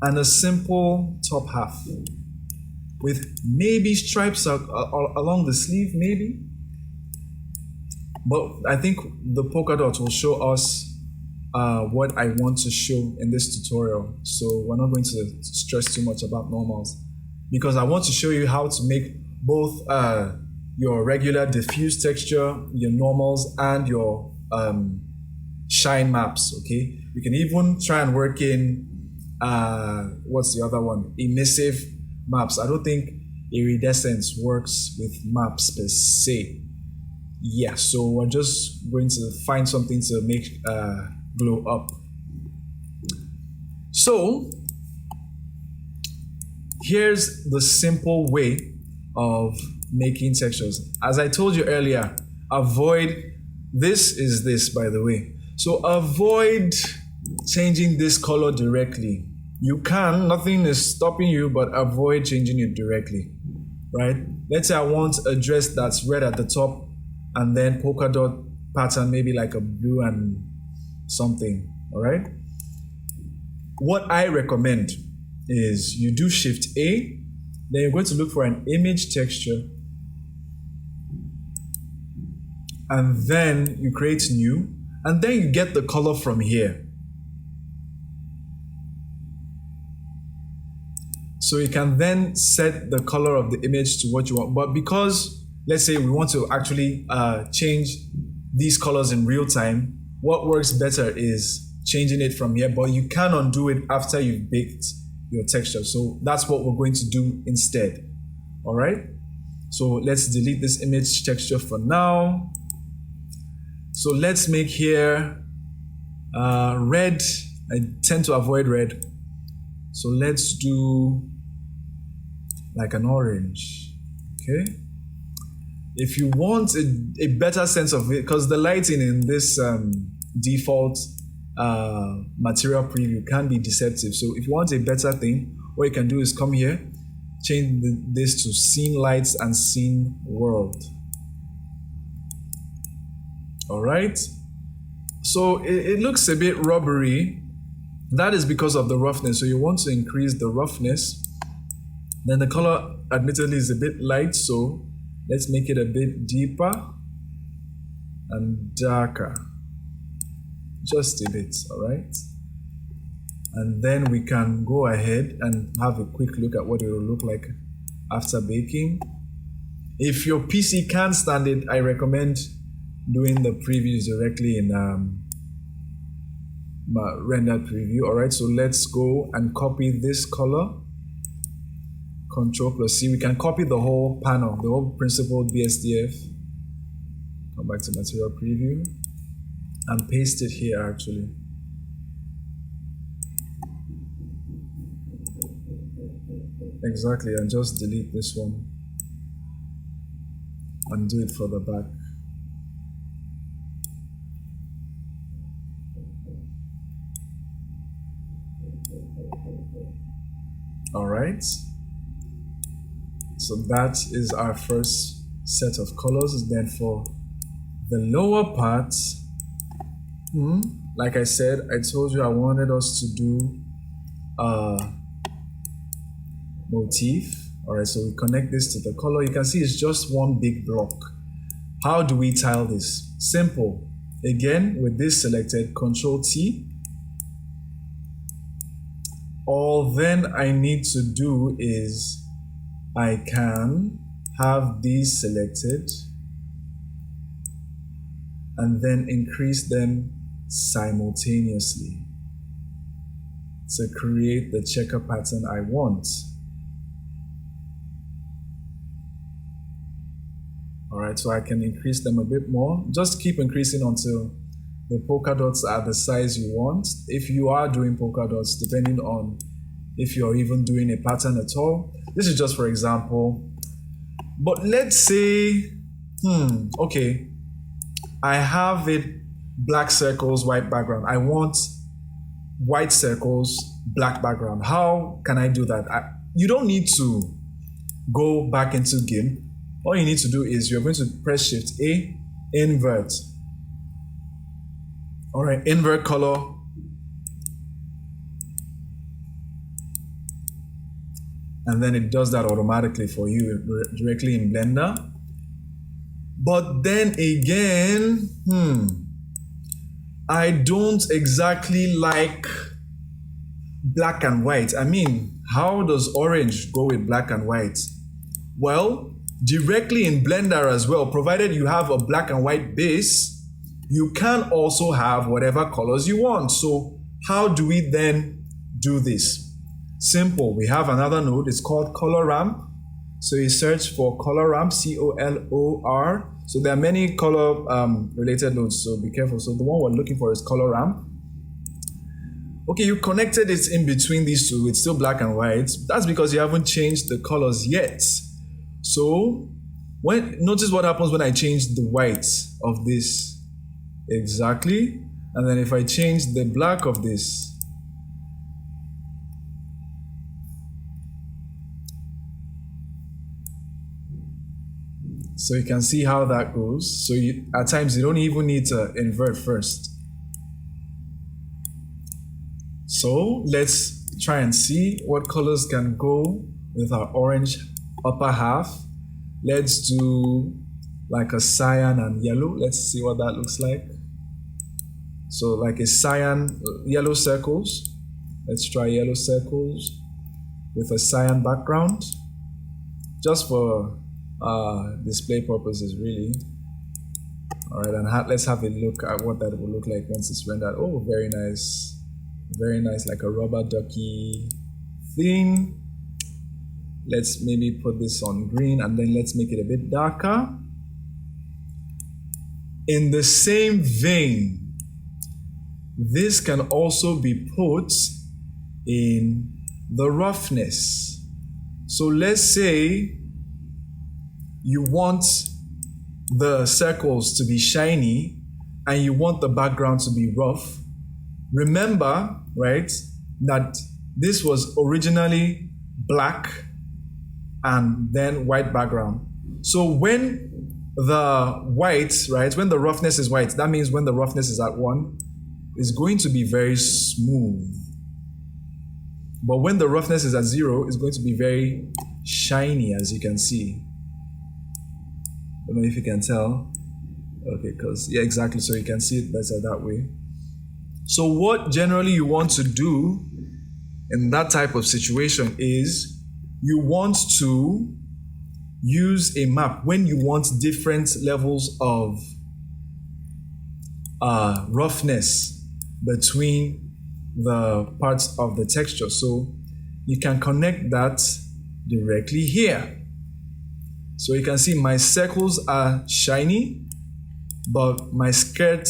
And a simple top half with maybe stripes along the sleeve, maybe. But I think the polka dot will show us what I want to show in this tutorial. So we're not going to stress too much about normals, because I want to show you how to make both your regular diffuse texture, your normals, and your shine maps, okay? You can even try and work in, what's the other one? Emissive maps. I don't think iridescence works with maps per se. Yeah, so we're just going to find something to make glow up. So here's the simple way of making textures. As I told you earlier, avoid, this is this, by the way. So avoid changing this color directly. You can, nothing is stopping you, but avoid changing it directly, right? Let's say I want a dress that's red at the top and then polka dot pattern, maybe like a blue and something, all right? What I recommend is you do Shift A, then you're going to look for an image texture, and then you create new, and then you get the color from here. So you can then set the color of the image to what you want. But because, let's say we want to actually change these colors in real time, what works better is changing it from here, but you can undo it after you've baked your texture. So that's what we're going to do instead. All right. So let's delete this image texture for now. So let's make here red. I tend to avoid red. So let's do like an orange, okay? If you want a better sense of it, because the lighting in this default material preview can be deceptive. So if you want a better thing, what you can do is come here, change this to scene lights and scene world. All right. So it looks a bit rubbery. That is because of the roughness. So you want to increase the roughness. Then the color admittedly is a bit light, so let's make it a bit deeper and darker. Just a bit, all right? And then we can go ahead and have a quick look at what it will look like after baking. If your PC can't stand it, I recommend doing the previews directly in rendered preview. All right, so let's go and copy this color. Control+C. We can copy the whole panel, the whole principled BSDF. Come back to material preview and paste it here actually. Exactly, and just delete this one and do it for the back. All right. So that is our first set of colors. Then for the lower part, like I said, I told you I wanted us to do motif. All right, so we connect this to the color. You can see it's just one big block. How do we tile this? Simple. Again, with this selected, Control-T. All then I need to do is I can have these selected and then increase them simultaneously to create the checker pattern I want. All right, so I can increase them a bit more. Just keep increasing until the polka dots are the size you want. If you are doing polka dots, depending on if you're even doing a pattern at all. This is just for example. But let's say, okay, I have it black circles, white background. I want white circles, black background. How can I do that? You don't need to go back into GIMP. All you need to do is you're going to press Shift A, invert. All right, invert color. And then it does that automatically for you directly in Blender. But then again, I don't exactly like black and white. I mean, how does orange go with black and white? Well, directly in Blender as well, provided you have a black and white base, you can also have whatever colors you want. So how do we then do this? Simple. We have another node. It's called color ramp. So you search for color ramp, C-O-L-O-R. So there are many color related nodes, so be careful. So the one we're looking for is color ramp. Okay, you connected it in between these two. It's still black and white. That's because you haven't changed the colors yet. So notice what happens when I change the white of this. Exactly. And then if I change the black of this, so you can see how that goes. So at times you don't even need to invert first. So let's try and see what colors can go with our orange upper half. Let's do like a cyan and yellow. Let's see what that looks like. So like a cyan, yellow circles. Let's try yellow circles with a cyan background. Just for display purposes really. All right, and let's have a look at what that will look like once it's rendered. Oh, very nice, like a rubber ducky thing. Let's maybe put this on green and then let's make it a bit darker. In the same vein, this can also be put in the roughness. So let's say you want the circles to be shiny and you want the background to be rough. Remember, right, that this was originally black and then white background. So when the white, right, when the roughness is white, that means when the roughness is at 1, it's going to be very smooth. But when the roughness is at 0, it's going to be very shiny, as you can see. I don't know if you can tell. Okay, because, yeah, exactly. So you can see it better that way. So what generally you want to do in that type of situation is you want to use a map when you want different levels of roughness between the parts of the texture. So you can connect that directly here. So you can see my circles are shiny, but my skirt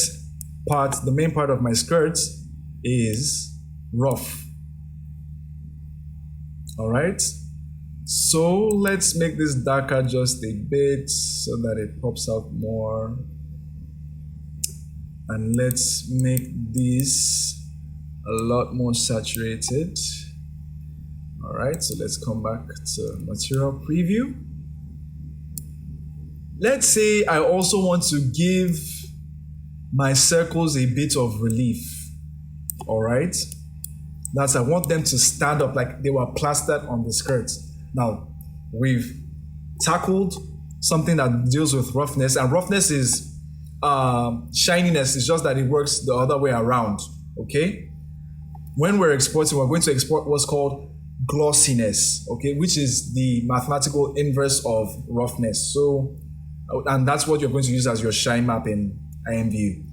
part, the main part of my skirt, is rough. All right. So let's make this darker just a bit so that it pops out more. And let's make this a lot more saturated. All right, so let's come back to material preview. Let's say I also want to give my circles a bit of relief. All right, I want them to stand up like they were plastered on the skirt. Now, we've tackled something that deals with roughness, and roughness is shininess. It's just that it works the other way around, okay? When we're exporting, we're going to export what's called glossiness, okay, which is the mathematical inverse of roughness. So, and that's what you're going to use as your shine map in IMVU.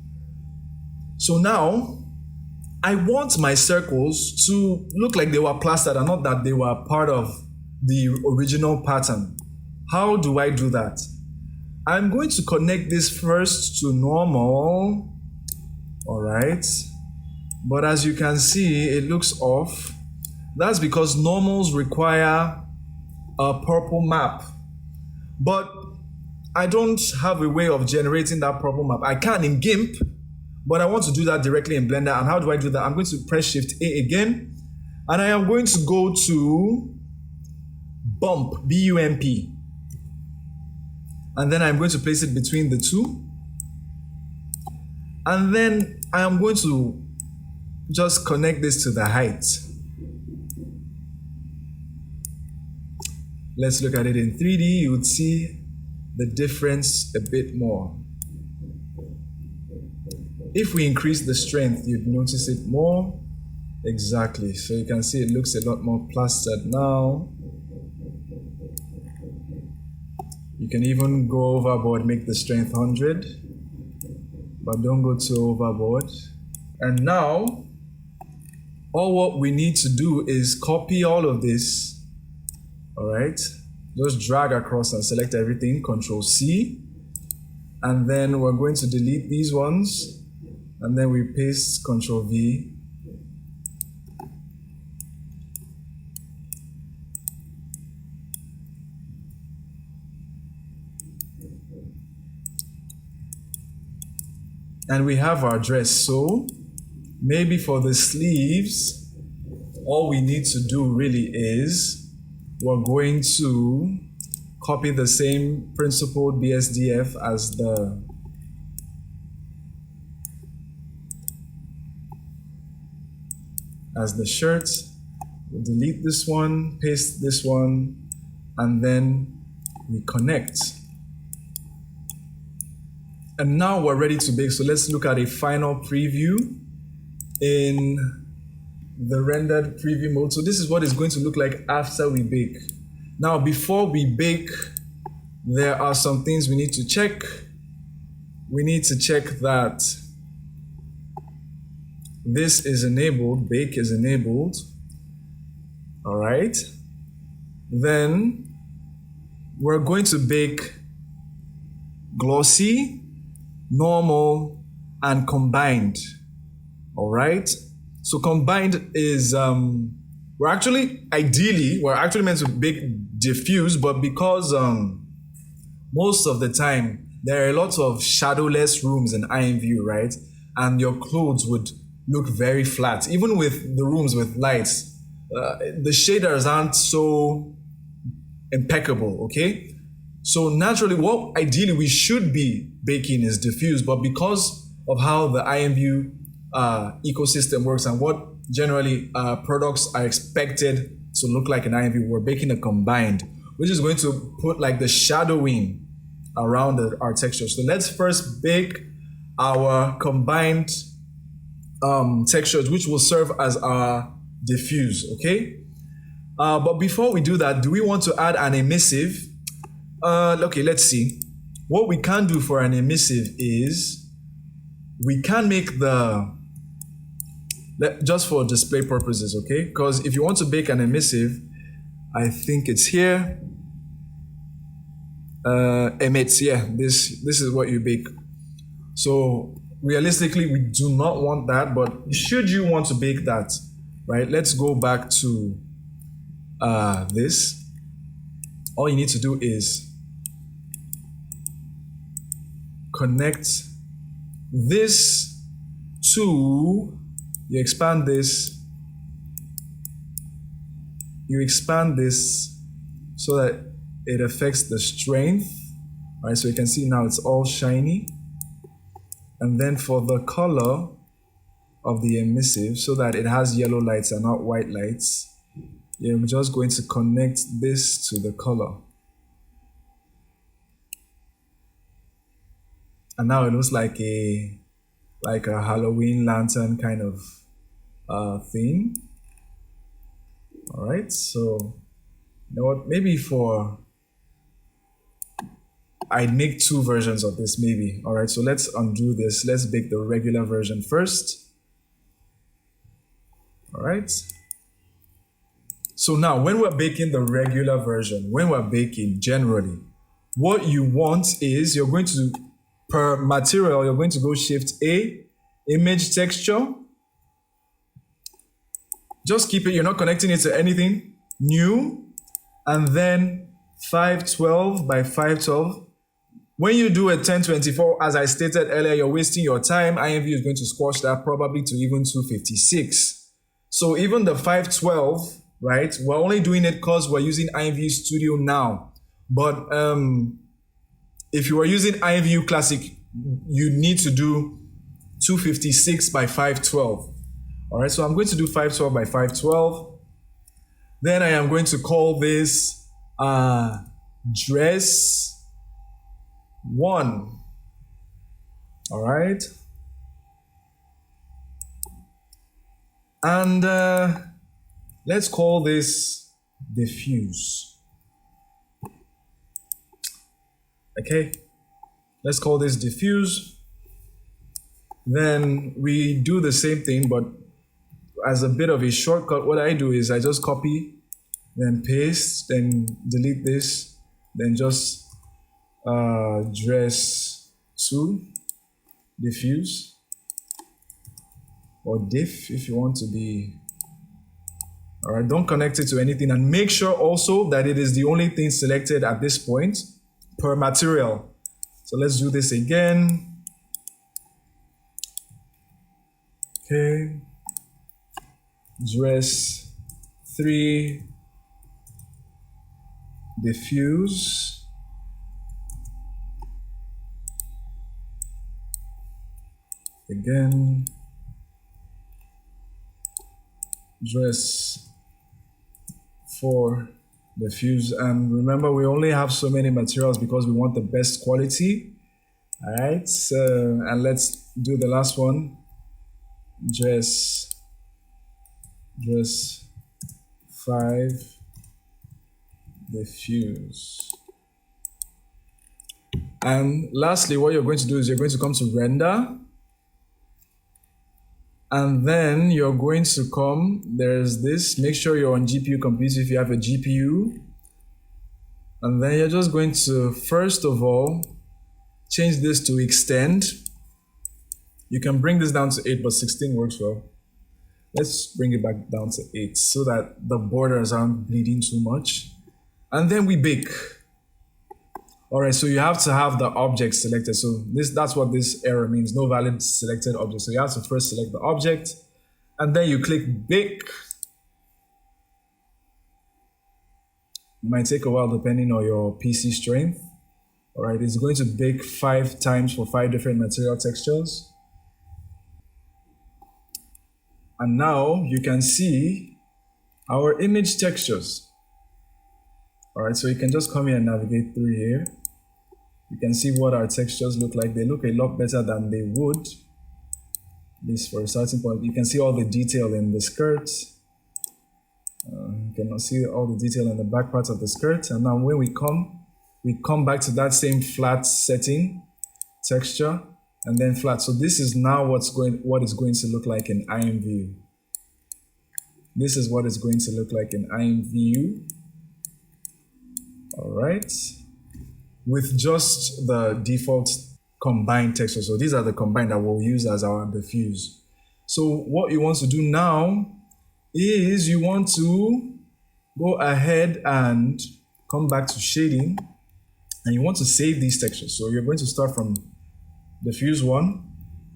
So now, I want my circles to look like they were plastered and not that they were part of the original pattern. How do I do that? I'm going to connect this first to normal. All right. But as you can see, it looks off. That's because normals require a purple map. But I don't have a way of generating that purple map. I can in GIMP, but I want to do that directly in Blender. And how do I do that? I'm going to press Shift A again, and I am going to go to Bump, B-U-M-P. And then I'm going to place it between the two. And then I am going to just connect this to the height. Let's look at it in 3D. You would see the difference a bit more. If we increase the strength, you'd notice it more. Exactly. So you can see it looks a lot more plastered now. You can even go overboard, make the strength 100, but don't go too overboard. And now, all what we need to do is copy all of this. All right, just drag across and select everything, Control C. And then we're going to delete these ones. And then we paste Control V. And we have our dress. So maybe for the sleeves, all we need to do really is we're going to copy the same principled BSDF as the shirt. We'll delete this one, paste this one, and then we connect. And now we're ready to bake. So let's look at a final preview in the rendered preview mode. So this is what it's going to look like after we bake. Now, before we bake, there are some things we need to check. We need to check that this is enabled, bake is enabled. All right. Then we're going to bake glossy, normal, and combined. All right. So combined is we're actually meant to bake diffuse, but because most of the time there are lots of shadowless rooms in IMVU, right? And your clothes would look very flat. Even with the rooms with lights, the shaders aren't so impeccable, okay? So naturally, what ideally we should be baking is diffuse, but because of how the IMVU ecosystem works and what generally products are expected to look like in IMVU, we're baking a combined, which is going to put like the shadowing around our texture. So let's first bake our combined textures, which will serve as our diffuse, okay? But before we do that, do we want to add an emissive? Okay, let's see. What we can do for an emissive is we can make just for display purposes, okay? Because if you want to bake an emissive, I think it's here. Emit, yeah, this is what you bake. So realistically, we do not want that, but should you want to bake that, right? Let's go back to this. All you need to do is connect this to, you expand this so that it affects the strength. All right, so you can see now it's all shiny. And then for the color of the emissive, so that it has yellow lights and not white lights, you're just going to connect this to the color. And now it looks like a Halloween lantern kind of thing. All right, so you know what? Maybe I'd make 2 versions of this, maybe. All right, so let's undo this. Let's bake the regular version first. All right. So now, when we're baking the regular version, when we're baking generally, what you want is you're going to, per material, you're going to go Shift A, image texture. Just keep it, you're not connecting it to anything, new, and then 512 by 512. When you do a 1024, as I stated earlier, you're wasting your time. IMVU is going to squash that probably to even 256. So even the 512, right, we're only doing it because we're using IMVU Studio now. But if you are using IMVU Classic, you need to do 256 by 512. All right, so I'm going to do 512 by 512. Then I am going to call this dress 1. All right. And let's call this diffuse. Okay, let's call this diffuse. Then we do the same thing, but as a bit of a shortcut, what I do is I just copy, then paste, then delete this, then just dress 2, diffuse, or diff if you want to be. All right, don't connect it to anything, and make sure also that it is the only thing selected at this point per material. So let's do this again. Okay, dress 3, diffuse. Again, dress 4, diffuse. And remember, we only have so many materials because we want the best quality. All right, so, and let's do the last one. Dress 5, diffuse. And lastly, what you're going to do is you're going to come to render. And then you're going to come, there's this, make sure you're on GPU computer if you have a GPU. And then you're just going to, first of all, change this to extend. You can bring this down to 8, but 16 works well. Let's bring it back down to 8 so that the borders aren't bleeding too much. and then we bake. All right, so you have to have the object selected. So that's what this error means, no valid selected object. So you have to first select the object, and then you click bake. It might take a while depending on your PC strength. All right, it's going to bake 5 times for 5 different material textures. And now you can see our image textures. All right, so you can just come here and navigate through here. You can see what our textures look like. They look a lot better than they would, at least for a starting point. You can see all the detail in the skirt. You can see all the detail in the back part of the skirt. And now when we come back to that same flat setting, texture, and then flat. So this is now what it's going to look like in IMVU. This is what it's going to look like in IMVU. All right. With just the default combined texture. So these are the combined that we'll use as our diffuse. So what you want to do now is you want to go ahead and come back to shading, and you want to save these textures. So you're going to start from diffuse 1.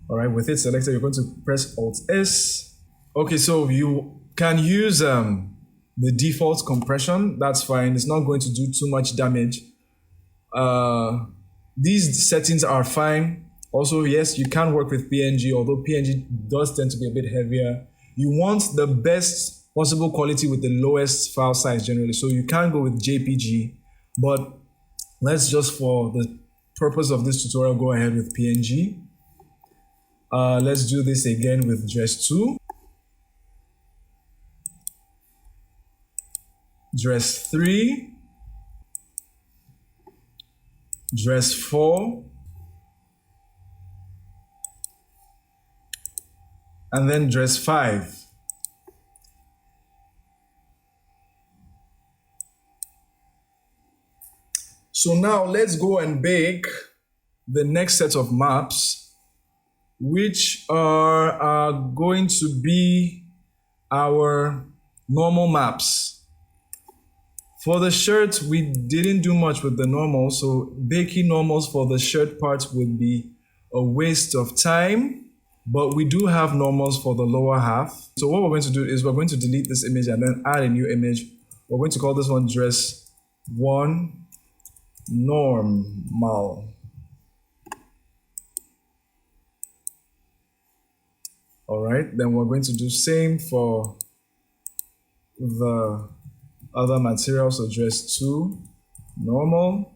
All right, with it selected, you're going to press Alt S. Okay, so you can use the default compression. That's fine. It's not going to do too much damage. These settings are fine. Also, yes, you can work with PNG, although PNG does tend to be a bit heavier. You want the best possible quality with the lowest file size generally. So you can go with JPG, but let's just, for the purpose of this tutorial, go ahead with PNG. Let's do this again with Dress 2. Dress 3. Dress 4. And then Dress 5. So now let's go and bake the next set of maps, which are going to be our normal maps. For the shirt, we didn't do much with the normal, so baking normals for the shirt part would be a waste of time. But we do have normals for the lower half. So what we're going to do is we're going to delete this image and then add a new image. We're going to call this one Dress 1 Normal. All right, then we're going to do same for the other material. So Dress 2 Normal.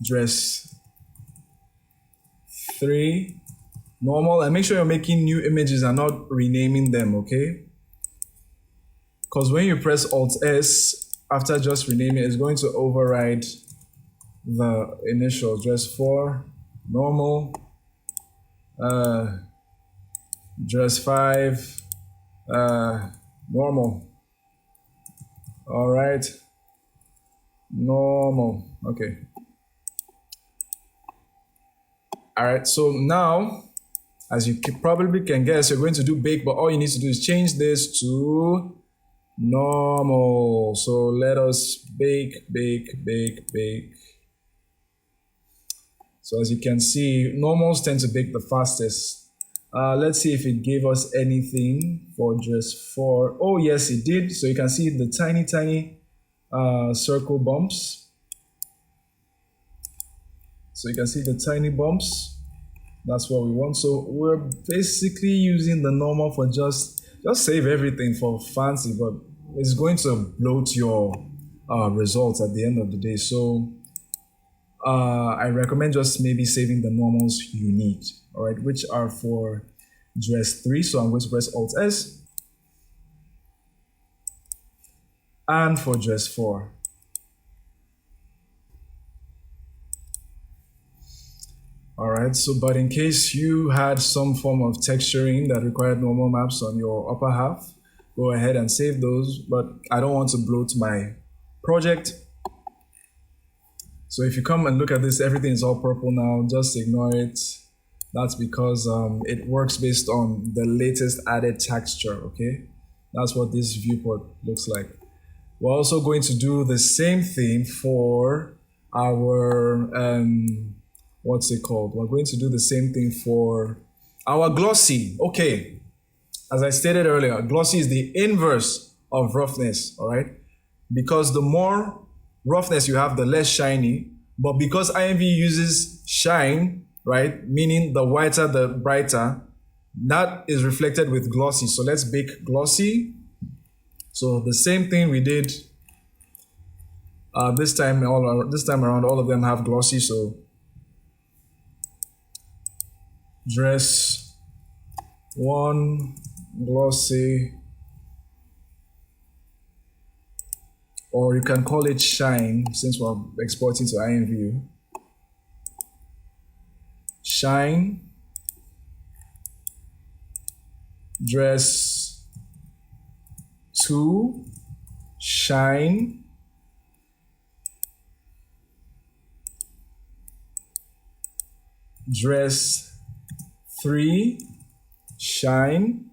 Dress 3 Normal, and make sure you're making new images and not renaming them, okay? Because when you press Alt S after just renaming, it's going to override the initial. Dress 4 Normal, Dress 5 Normal. All right, Normal. Okay. All right, so now, as you probably can guess, you're going to do bake, but all you need to do is change this to normal. So let us bake. So as you can see, normals tend to bake the fastest. Let's see if it gave us anything for Dress 4. Oh yes, it did. So you can see the tiny circle bumps. So you can see the tiny bumps. That's what we want. So we're basically using the normal for just save everything for fancy, but it's going to bloat your results at the end of the day. So I recommend just maybe saving the normals you need, all right, which are for Dress 3. So I'm going to press Alt S. And for Dress 4. All right, so but in case you had some form of texturing that required normal maps on your upper half, go ahead and save those, but I don't want to bloat my project. So if you come and look at this, everything is all purple now, just ignore it. That's because it works based on the latest added texture, okay? That's what this viewport looks like. We're also going to do the same thing for our, what's it called? We're going to do the same thing for our glossy. Okay, as I stated earlier, glossy is the inverse of roughness, all right? Because the more roughness you have, the less shiny. But because IMVU uses shine, right, meaning the whiter, the brighter, that is reflected with glossy. So let's bake glossy. So the same thing we did this time around, all of them have glossy. So dress 1 glossy, or you can call it shine since we're exporting to IMVU. Shine, dress 2, shine, dress 3, shine,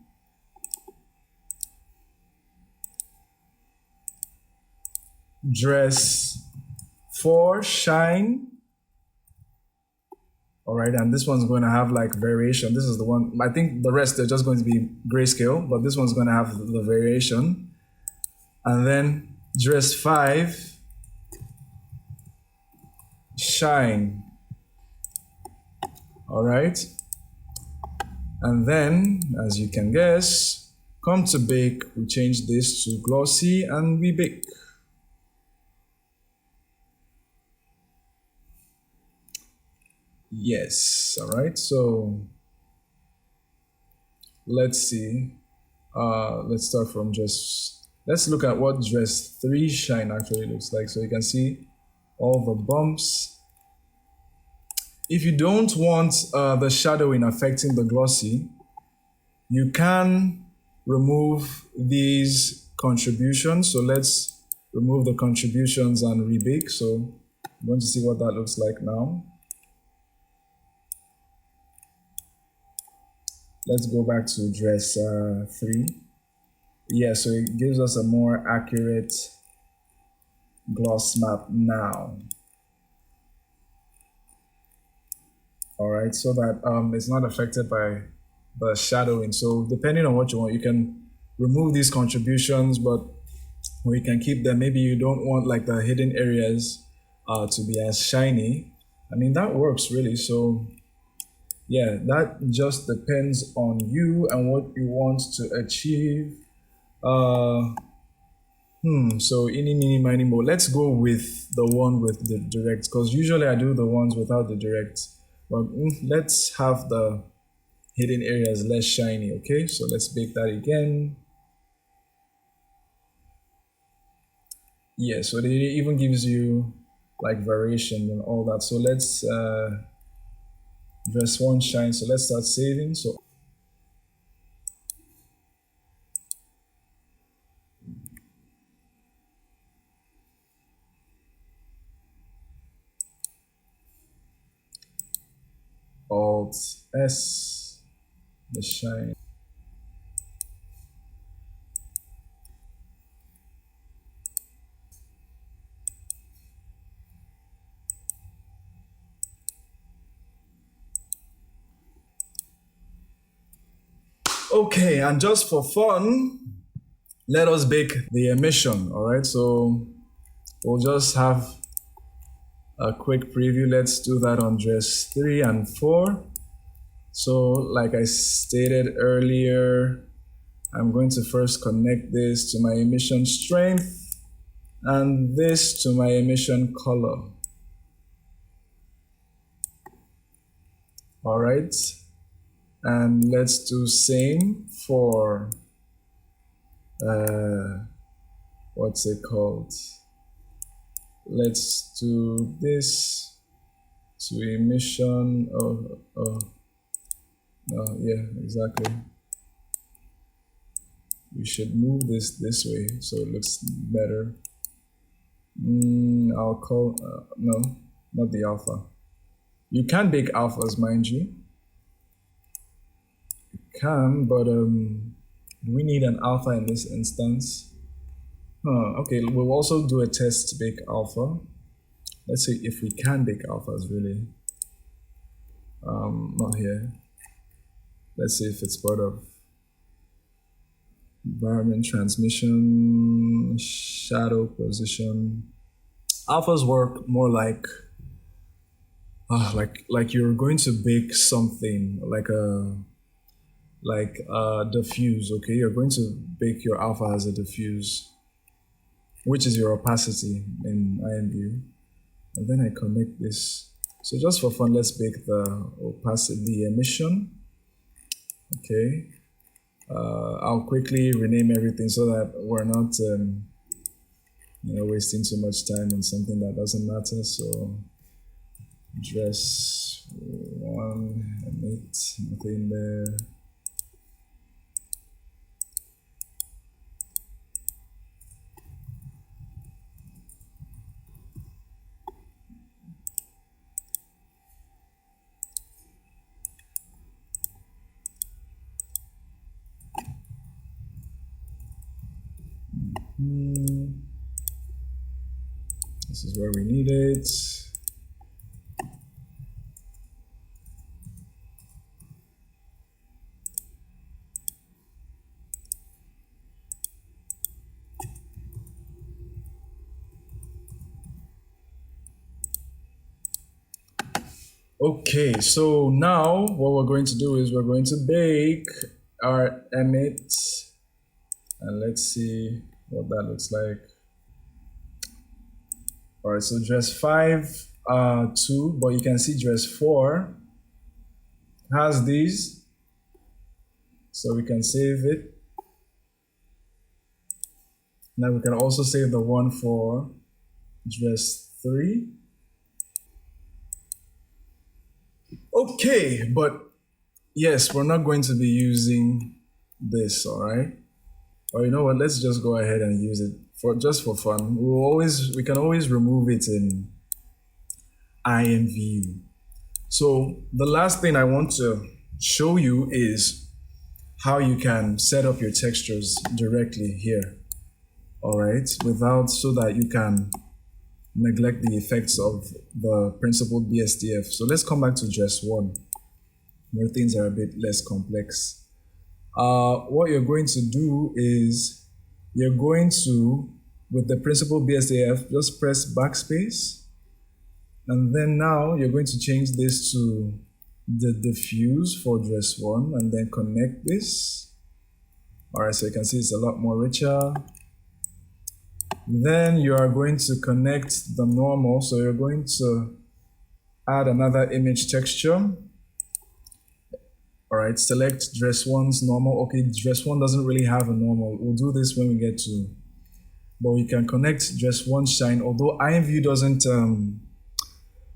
dress 4, shine. All right, and this one's going to have like variation. This is the one, I think the rest are just going to be grayscale, but this one's going to have the variation. And then dress 5, shine. All right. And then, as you can guess, come to bake, we change this to glossy and we bake. Yes, all right, so let's see. Let's start from let's look at what dress 3 shine actually looks like. So you can see all the bumps. If you don't want the shadowing affecting the glossy, you can remove these contributions. So let's remove the contributions and rebake. So I'm going to see what that looks like now. Let's go back to dress 3. Yeah, so it gives us a more accurate gloss map now. All right, so that it's not affected by the shadowing. So depending on what you want, you can remove these contributions, but or you can keep them. Maybe you don't want like the hidden areas to be as shiny. I mean, that works really. So yeah, that just depends on you and what you want to achieve. So eeny, meeny, miny, mo. Let's go with the one with the direct, because usually I do the ones without the direct. But let's have the hidden areas less shiny, okay? So let's bake that again. Yeah, so it even gives you like variation and all that. So let's dress 1 shine. So let's start saving. So Alt S, the shine. Okay, and just for fun, let us bake the emission, all right? So we'll just have a quick preview. Let's do that on dress 3 and 4. So like I stated earlier, I'm going to first connect this to my emission strength and this to my emission color. All right. And let's do same for, what's it called? Let's do this to emission. Yeah, exactly. We should move this way so it looks better. I'll call, no, not the alpha. You can bake alphas, mind you. can, but do we need an alpha in this instance? Okay, we'll also do a test bake alpha. Let's see if we can bake alphas really. Not here. Let's see if it's part of environment transmission, shadow position. Alphas work more like you're going to bake something like a diffuse. Okay, you're going to bake your alpha as a diffuse, which is your opacity in IMVU. And then I connect this. So just for fun, let's bake the opacity, the emission. Okay. I'll quickly rename everything so that we're not wasting too much time on something that doesn't matter. So dress 1, Emit, nothing there. This is where we need it. Okay, so now what we're going to do is we're going to bake our Emit, and let's see what that looks like. All right, so dress 5, 2, but you can see dress 4 has these, so we can save it. Now we can also save the one for dress 3. Okay, but yes, we're not going to be using this, all right? Or you know what, let's just go ahead and use it just for fun. We can always remove it in IMVU. So the last thing I want to show you is how you can set up your textures directly here, all right? So that you can neglect the effects of the principled BSDF. So let's come back to dress 1, where things are a bit less complex. What you're going to do is you're going to, with the principled BSDF, just press backspace. And then now you're going to change this to the diffuse for dress 1 and then connect this. All right, so you can see it's a lot more richer. Then you are going to connect the normal. So you're going to add another image texture. All right, select dress 1's normal. Okay, dress 1 doesn't really have a normal. We'll do this when we get to, but we can connect dress 1 shine, although IMVU doesn't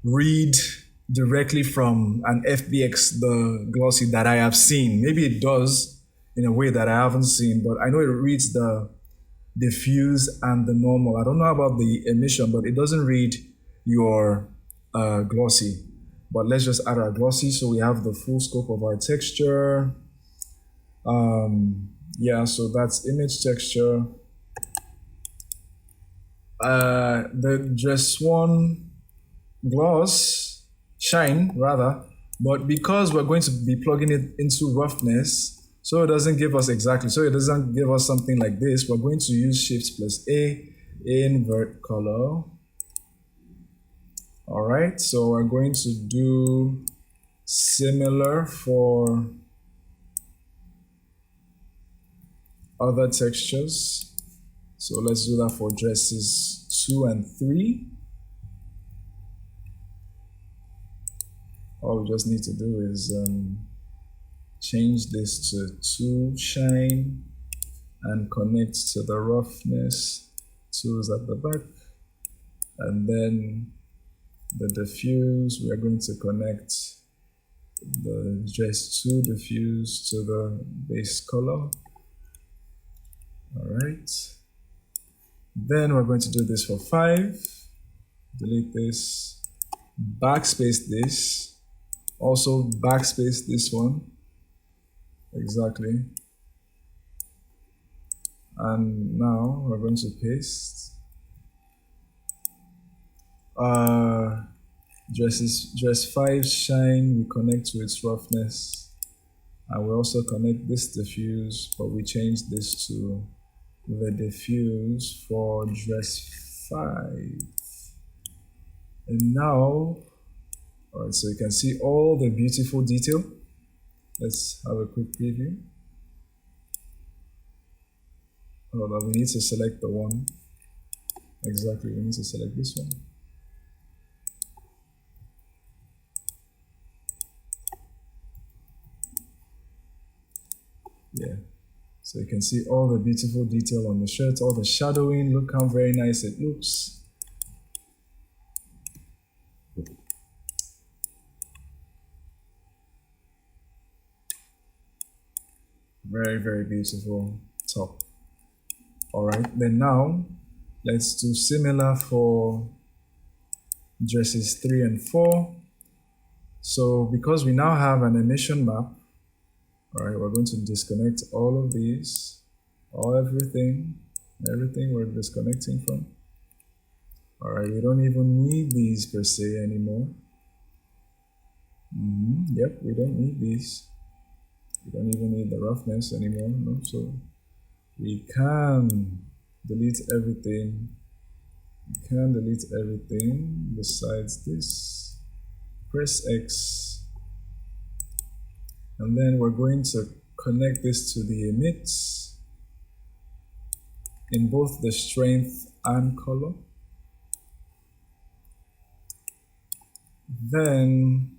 read directly from an FBX, the glossy that I have seen. Maybe it does in a way that I haven't seen, but I know it reads the diffuse and the normal. I don't know about the emission, but it doesn't read your glossy. But let's just add our glossy so we have the full scope of our texture. Yeah, so that's image texture. The dress 1 gloss, shine rather, but because we're going to be plugging it into roughness, so it doesn't give us exactly, so it doesn't give us something like this, we're going to use Shift+A, invert color. All right, so we're going to do similar for other textures. So let's do that for dresses 2 and 3. All we just need to do is change this to 2 shine and connect to the roughness. 2 is at the back. And then the diffuse, we are going to connect the dress 2 diffuse to the base color. All right. Then we're going to do this for 5. Delete this, backspace this, also backspace this one. exactly. And now we're going to paste. Dress 5 shine, we connect to its roughness. And we also connect this diffuse, but we change this to the diffuse for dress 5. And now, all right, so you can see all the beautiful detail. Let's have a quick preview. Hold on, we need to select the one. Exactly, we need to select this one. Yeah, so you can see all the beautiful detail on the shirt, all the shadowing. Look how very nice it looks. Very, very beautiful top. All right, then now let's do similar for dresses 3 and 4. So because we now have an emission map, all right, we're going to disconnect all of these, everything we're disconnecting from. All right, we don't even need these per se anymore. Yep, we don't need these. We don't even need the roughness anymore, no? So we can delete everything. We can delete everything besides this. Press X. And then we're going to connect this to the emit in both the strength and color. Then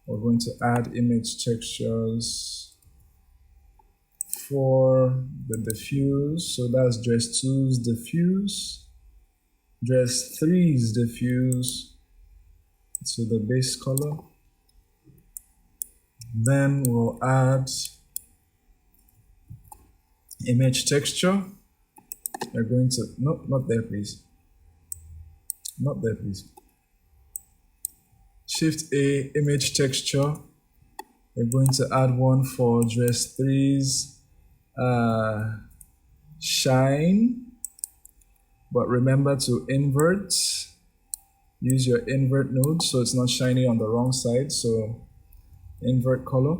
we're going to add image textures for the diffuse. So that's dress 2's diffuse, dress 3's diffuse to the base color. Then we'll add image texture. We're going to, no, not there, please. Not there, please. Shift A, image texture. We're going to add one for dress 3's shine. But remember to invert. Use your invert node so it's not shiny on the wrong side. So invert color.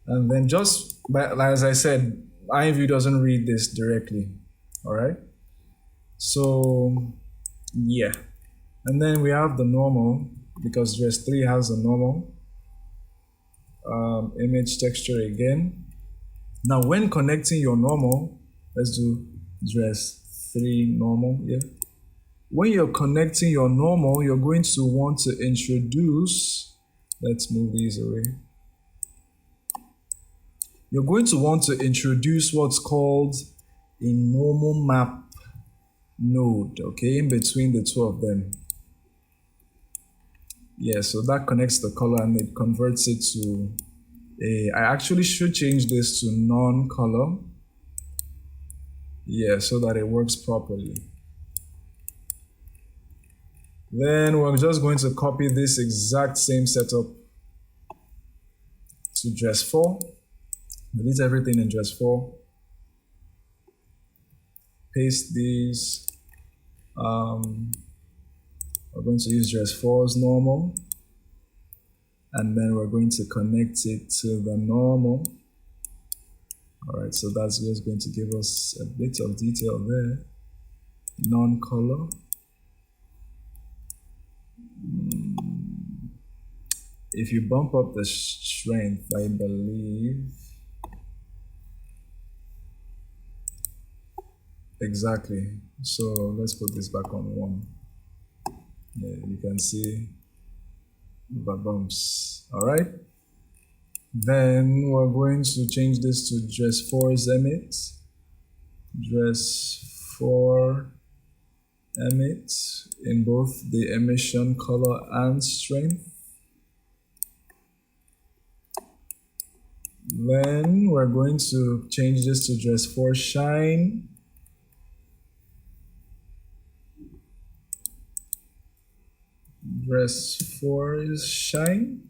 And then just, as I said, IMVU doesn't read this directly. All right. So yeah. And then we have the normal, because dress 3 has a normal. Image texture again. Now when connecting your normal, let's do dress 3 normal, yeah. When you're connecting your normal, you're going to want to introduce, let's move these away. You're going to want to introduce what's called a normal map node, okay, in between the two of them. Yeah, so that connects the color and it converts it to I actually should change this to non-color. Yeah, so that it works properly. Then we're just going to copy this exact same setup to dress 4. Delete everything in dress 4. Paste these. We're going to use dress 4 as normal. And then we're going to connect it to the normal. All right, so that's just going to give us a bit of detail there. Non-color. If you bump up the strength, I believe. Exactly. So let's put this back on 1. Yeah, you can see the bumps. All right. Then we're going to change this to dress 4's emit. Dress 4 emit in both the emission color and strength. Then we're going to change this to dress 4 shine. Dress 4 is shine.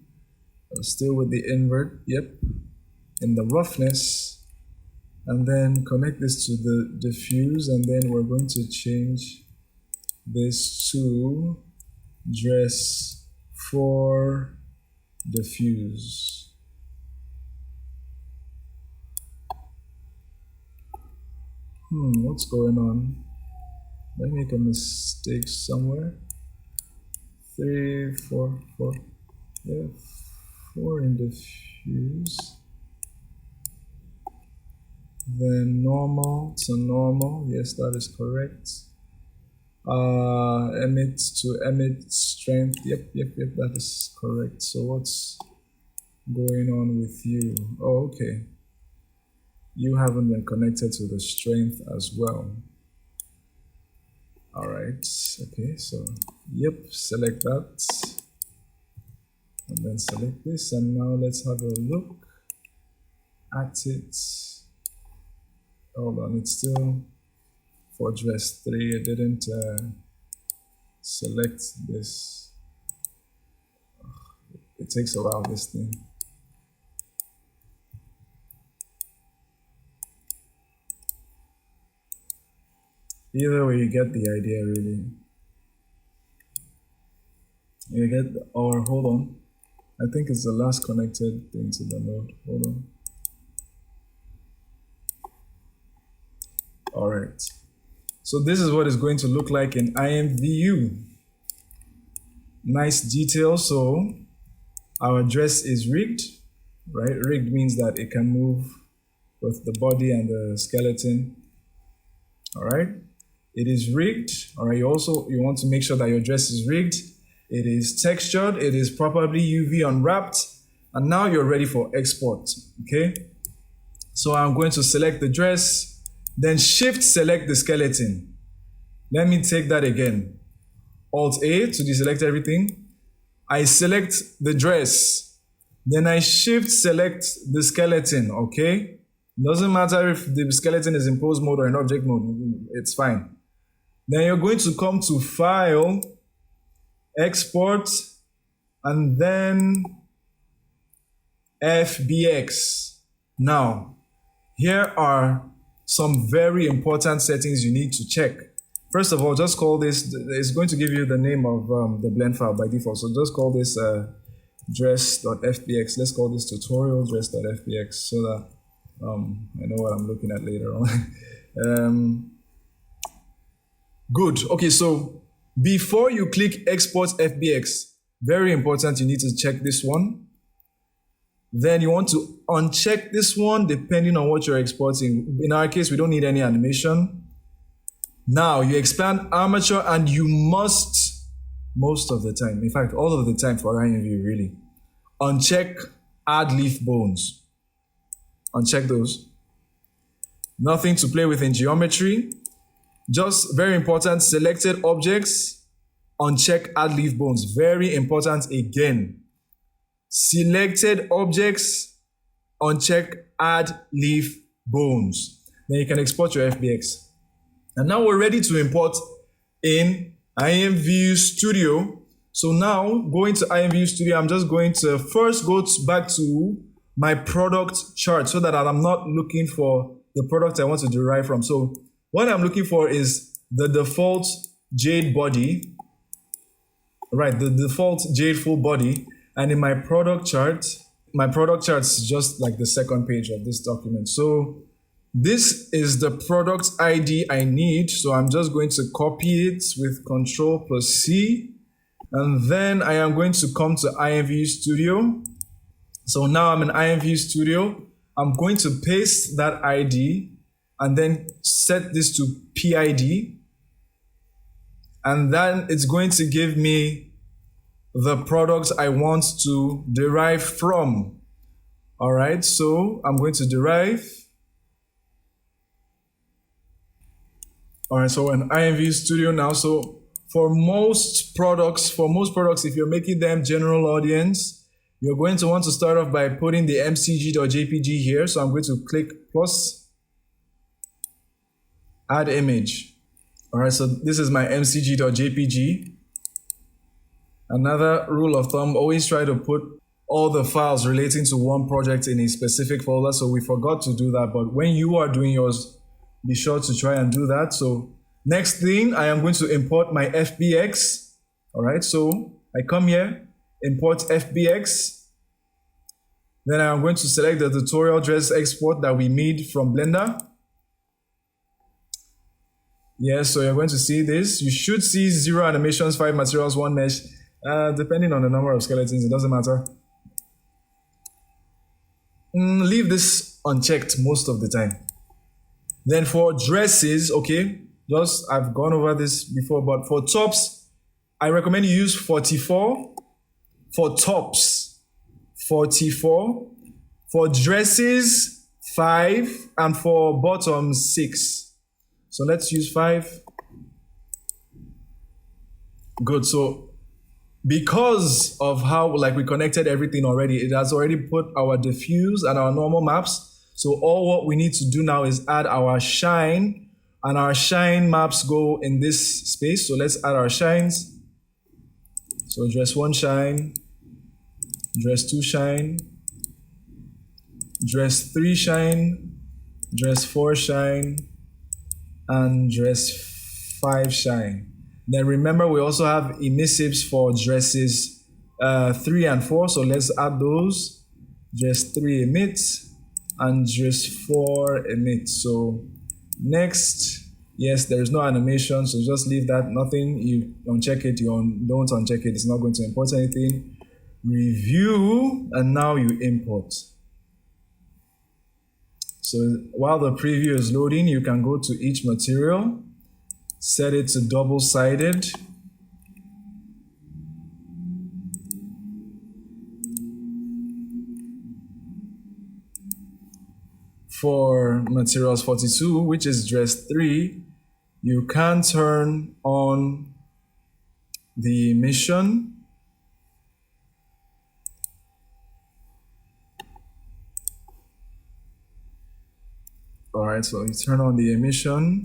Still with the invert, yep, in the roughness, and then connect this to the diffuse, and then we're going to change this to dress for diffuse. What's going on? Did I make a mistake somewhere? 3, 4, 4. Yeah, 4 in diffuse. Then normal to normal. Yes, that is correct. Emit to emit strength. Yep, that is correct. So what's going on with you? Oh, okay. You haven't been connected to the strength as well. All right, okay, so yep, select that. And then select this, and now let's have a look at it. Hold on, it's still for dress 3. I didn't select this. It takes a while, this thing. Either way, you get the idea, really. You get, or hold on. I think it's the last connected thing to the node. Hold on. All right. So this is what it's going to look like in IMVU. Nice detail. So our dress is rigged, right? Rigged means that it can move with the body and the skeleton. All right. It is rigged. All right. You want to make sure that your dress is rigged. It is textured. It is properly UV unwrapped. And now you're ready for export. Okay. So I'm going to select the dress, then shift select the skeleton. Let me take that again. Alt A to deselect everything. I select the dress, then I shift select the skeleton. Okay. Doesn't matter if the skeleton is in pose mode or in object mode. It's fine. Then you're going to come to File, Export, and then FBX. Now, here are some very important settings you need to check. First of all, just call this, it's going to give you the name of the blend file by default. So just call this dress.fbx. Let's call this tutorial dress.fbx so that I know what I'm looking at later on. Good. Okay, so before you click export FBX, very important, you need to check this one. Then you want to uncheck this one depending on what you're exporting. In our case, we don't need any animation. Now you expand armature, and you must, most of the time, in fact, all of the time for IMVU really, uncheck add leaf bones. Uncheck those. Nothing to play with in geometry. Just very important, selected objects, uncheck add leaf bones. Very important again. Selected objects, uncheck add leaf bones. Then you can export your FBX. And now we're ready to import in IMVU Studio. So now going to IMVU Studio, I'm just going to first go back to my product chart so that I'm not looking for the product I want to derive from. So what I'm looking for is the default Jade body, right? The default Jade full body. And in my product chart is just like the second page of this document. So this is the product ID I need. So I'm just going to copy it with Ctrl+C. And then I am going to come to IMVU Studio. So now I'm in IMVU Studio. I'm going to paste that ID and then set this to PID. And then it's going to give me the products I want to derive from. All right, so I'm going to derive. All right, so in IMVU Studio now, so for most products, if you're making them general audience, you're going to want to start off by putting the mcg.jpg here. So I'm going to click plus, add image. All right, so this is my mcg.jpg. Another rule of thumb, always try to put all the files relating to one project in a specific folder. So we forgot to do that. But when you are doing yours, be sure to try and do that. So next thing, I am going to import my FBX. All right, so I come here, import FBX. Then I'm going to select the tutorial dress export that we made from Blender. Yes, so you're going to see this. You should see 0 animations, 5 materials, 1 mesh. Depending on the number of skeletons, it doesn't matter. Leave this unchecked most of the time. Then for dresses, okay, I've gone over this before, but for tops, I recommend you use 44. For tops, 44. For dresses, 5. And for bottoms, 6. So let's use 5. Good. So because of how we connected everything already, it has already put our diffuse and our normal maps. So all what we need to do now is add our shine, and our shine maps go in this space. So let's add our shines. So dress 1 shine, dress 2 shine, dress 3 shine, dress 4 shine, and dress 5 shine. Then remember, we also have emissives for dresses 3 and 4. So let's add those. Dress 3 emit and dress 4 emit. So next, yes, there is no animation. So just leave that, nothing. You uncheck it, don't uncheck it. It's not going to import anything. Review, and now you import. So while the preview is loading, you can go to each material. Set it to double-sided. For materials 42, which is dress 3, you can turn on the emission. All right, so you turn on the emission.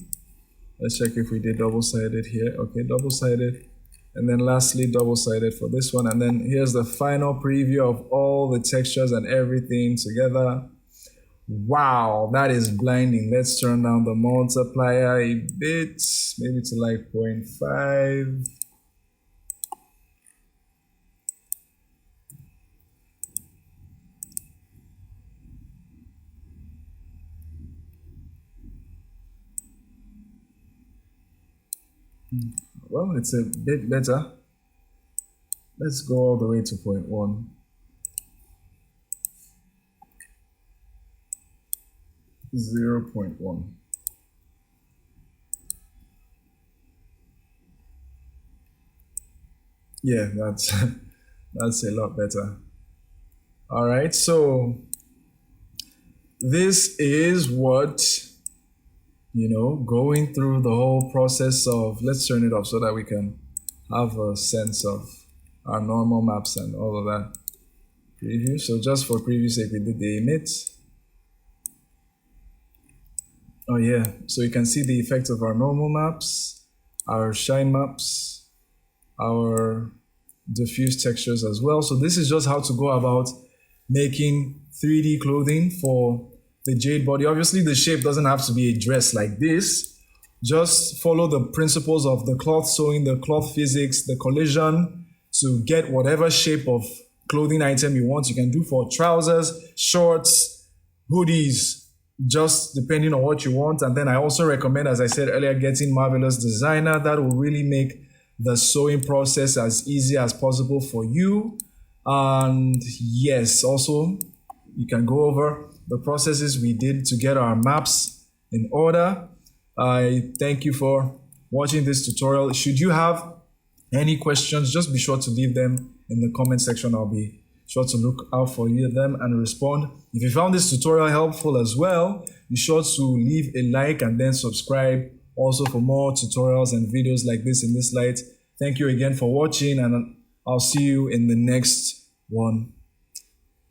Let's check if we did double-sided here. Okay, double-sided. And then lastly, double-sided for this one. And then here's the final preview of all the textures and everything together. Wow, that is blinding. Let's turn down the multiplier a bit, maybe to like 0.5. Well, it's a bit better. Let's go all the way to 0.1. .1. Yeah, that's a lot better. All right, so this is what, going through the whole process of, let's turn it off so that we can have a sense of our normal maps and all of that. Preview. So just for preview sake, we did the emit. Oh yeah, so you can see the effect of our normal maps, our shine maps, our diffuse textures as well. So this is just how to go about making 3D clothing for the Jade body. Obviously, the shape doesn't have to be a dress like this. Just follow the principles of the cloth sewing, the cloth physics, the collision to get whatever shape of clothing item you want. You can do for trousers, shorts, hoodies, just depending on what you want. And then I also recommend, as I said earlier, getting Marvelous Designer. That will really make the sewing process as easy as possible for you. And yes, also you can go over the processes we did to get our maps in order. I thank you for watching this tutorial. Should you have any questions, just be sure to leave them in the comment section. I'll be sure to look out for them and respond. If you found this tutorial helpful as well, be sure to leave a like and then subscribe also for more tutorials and videos like this in this light. Thank you again for watching, and I'll see you in the next one.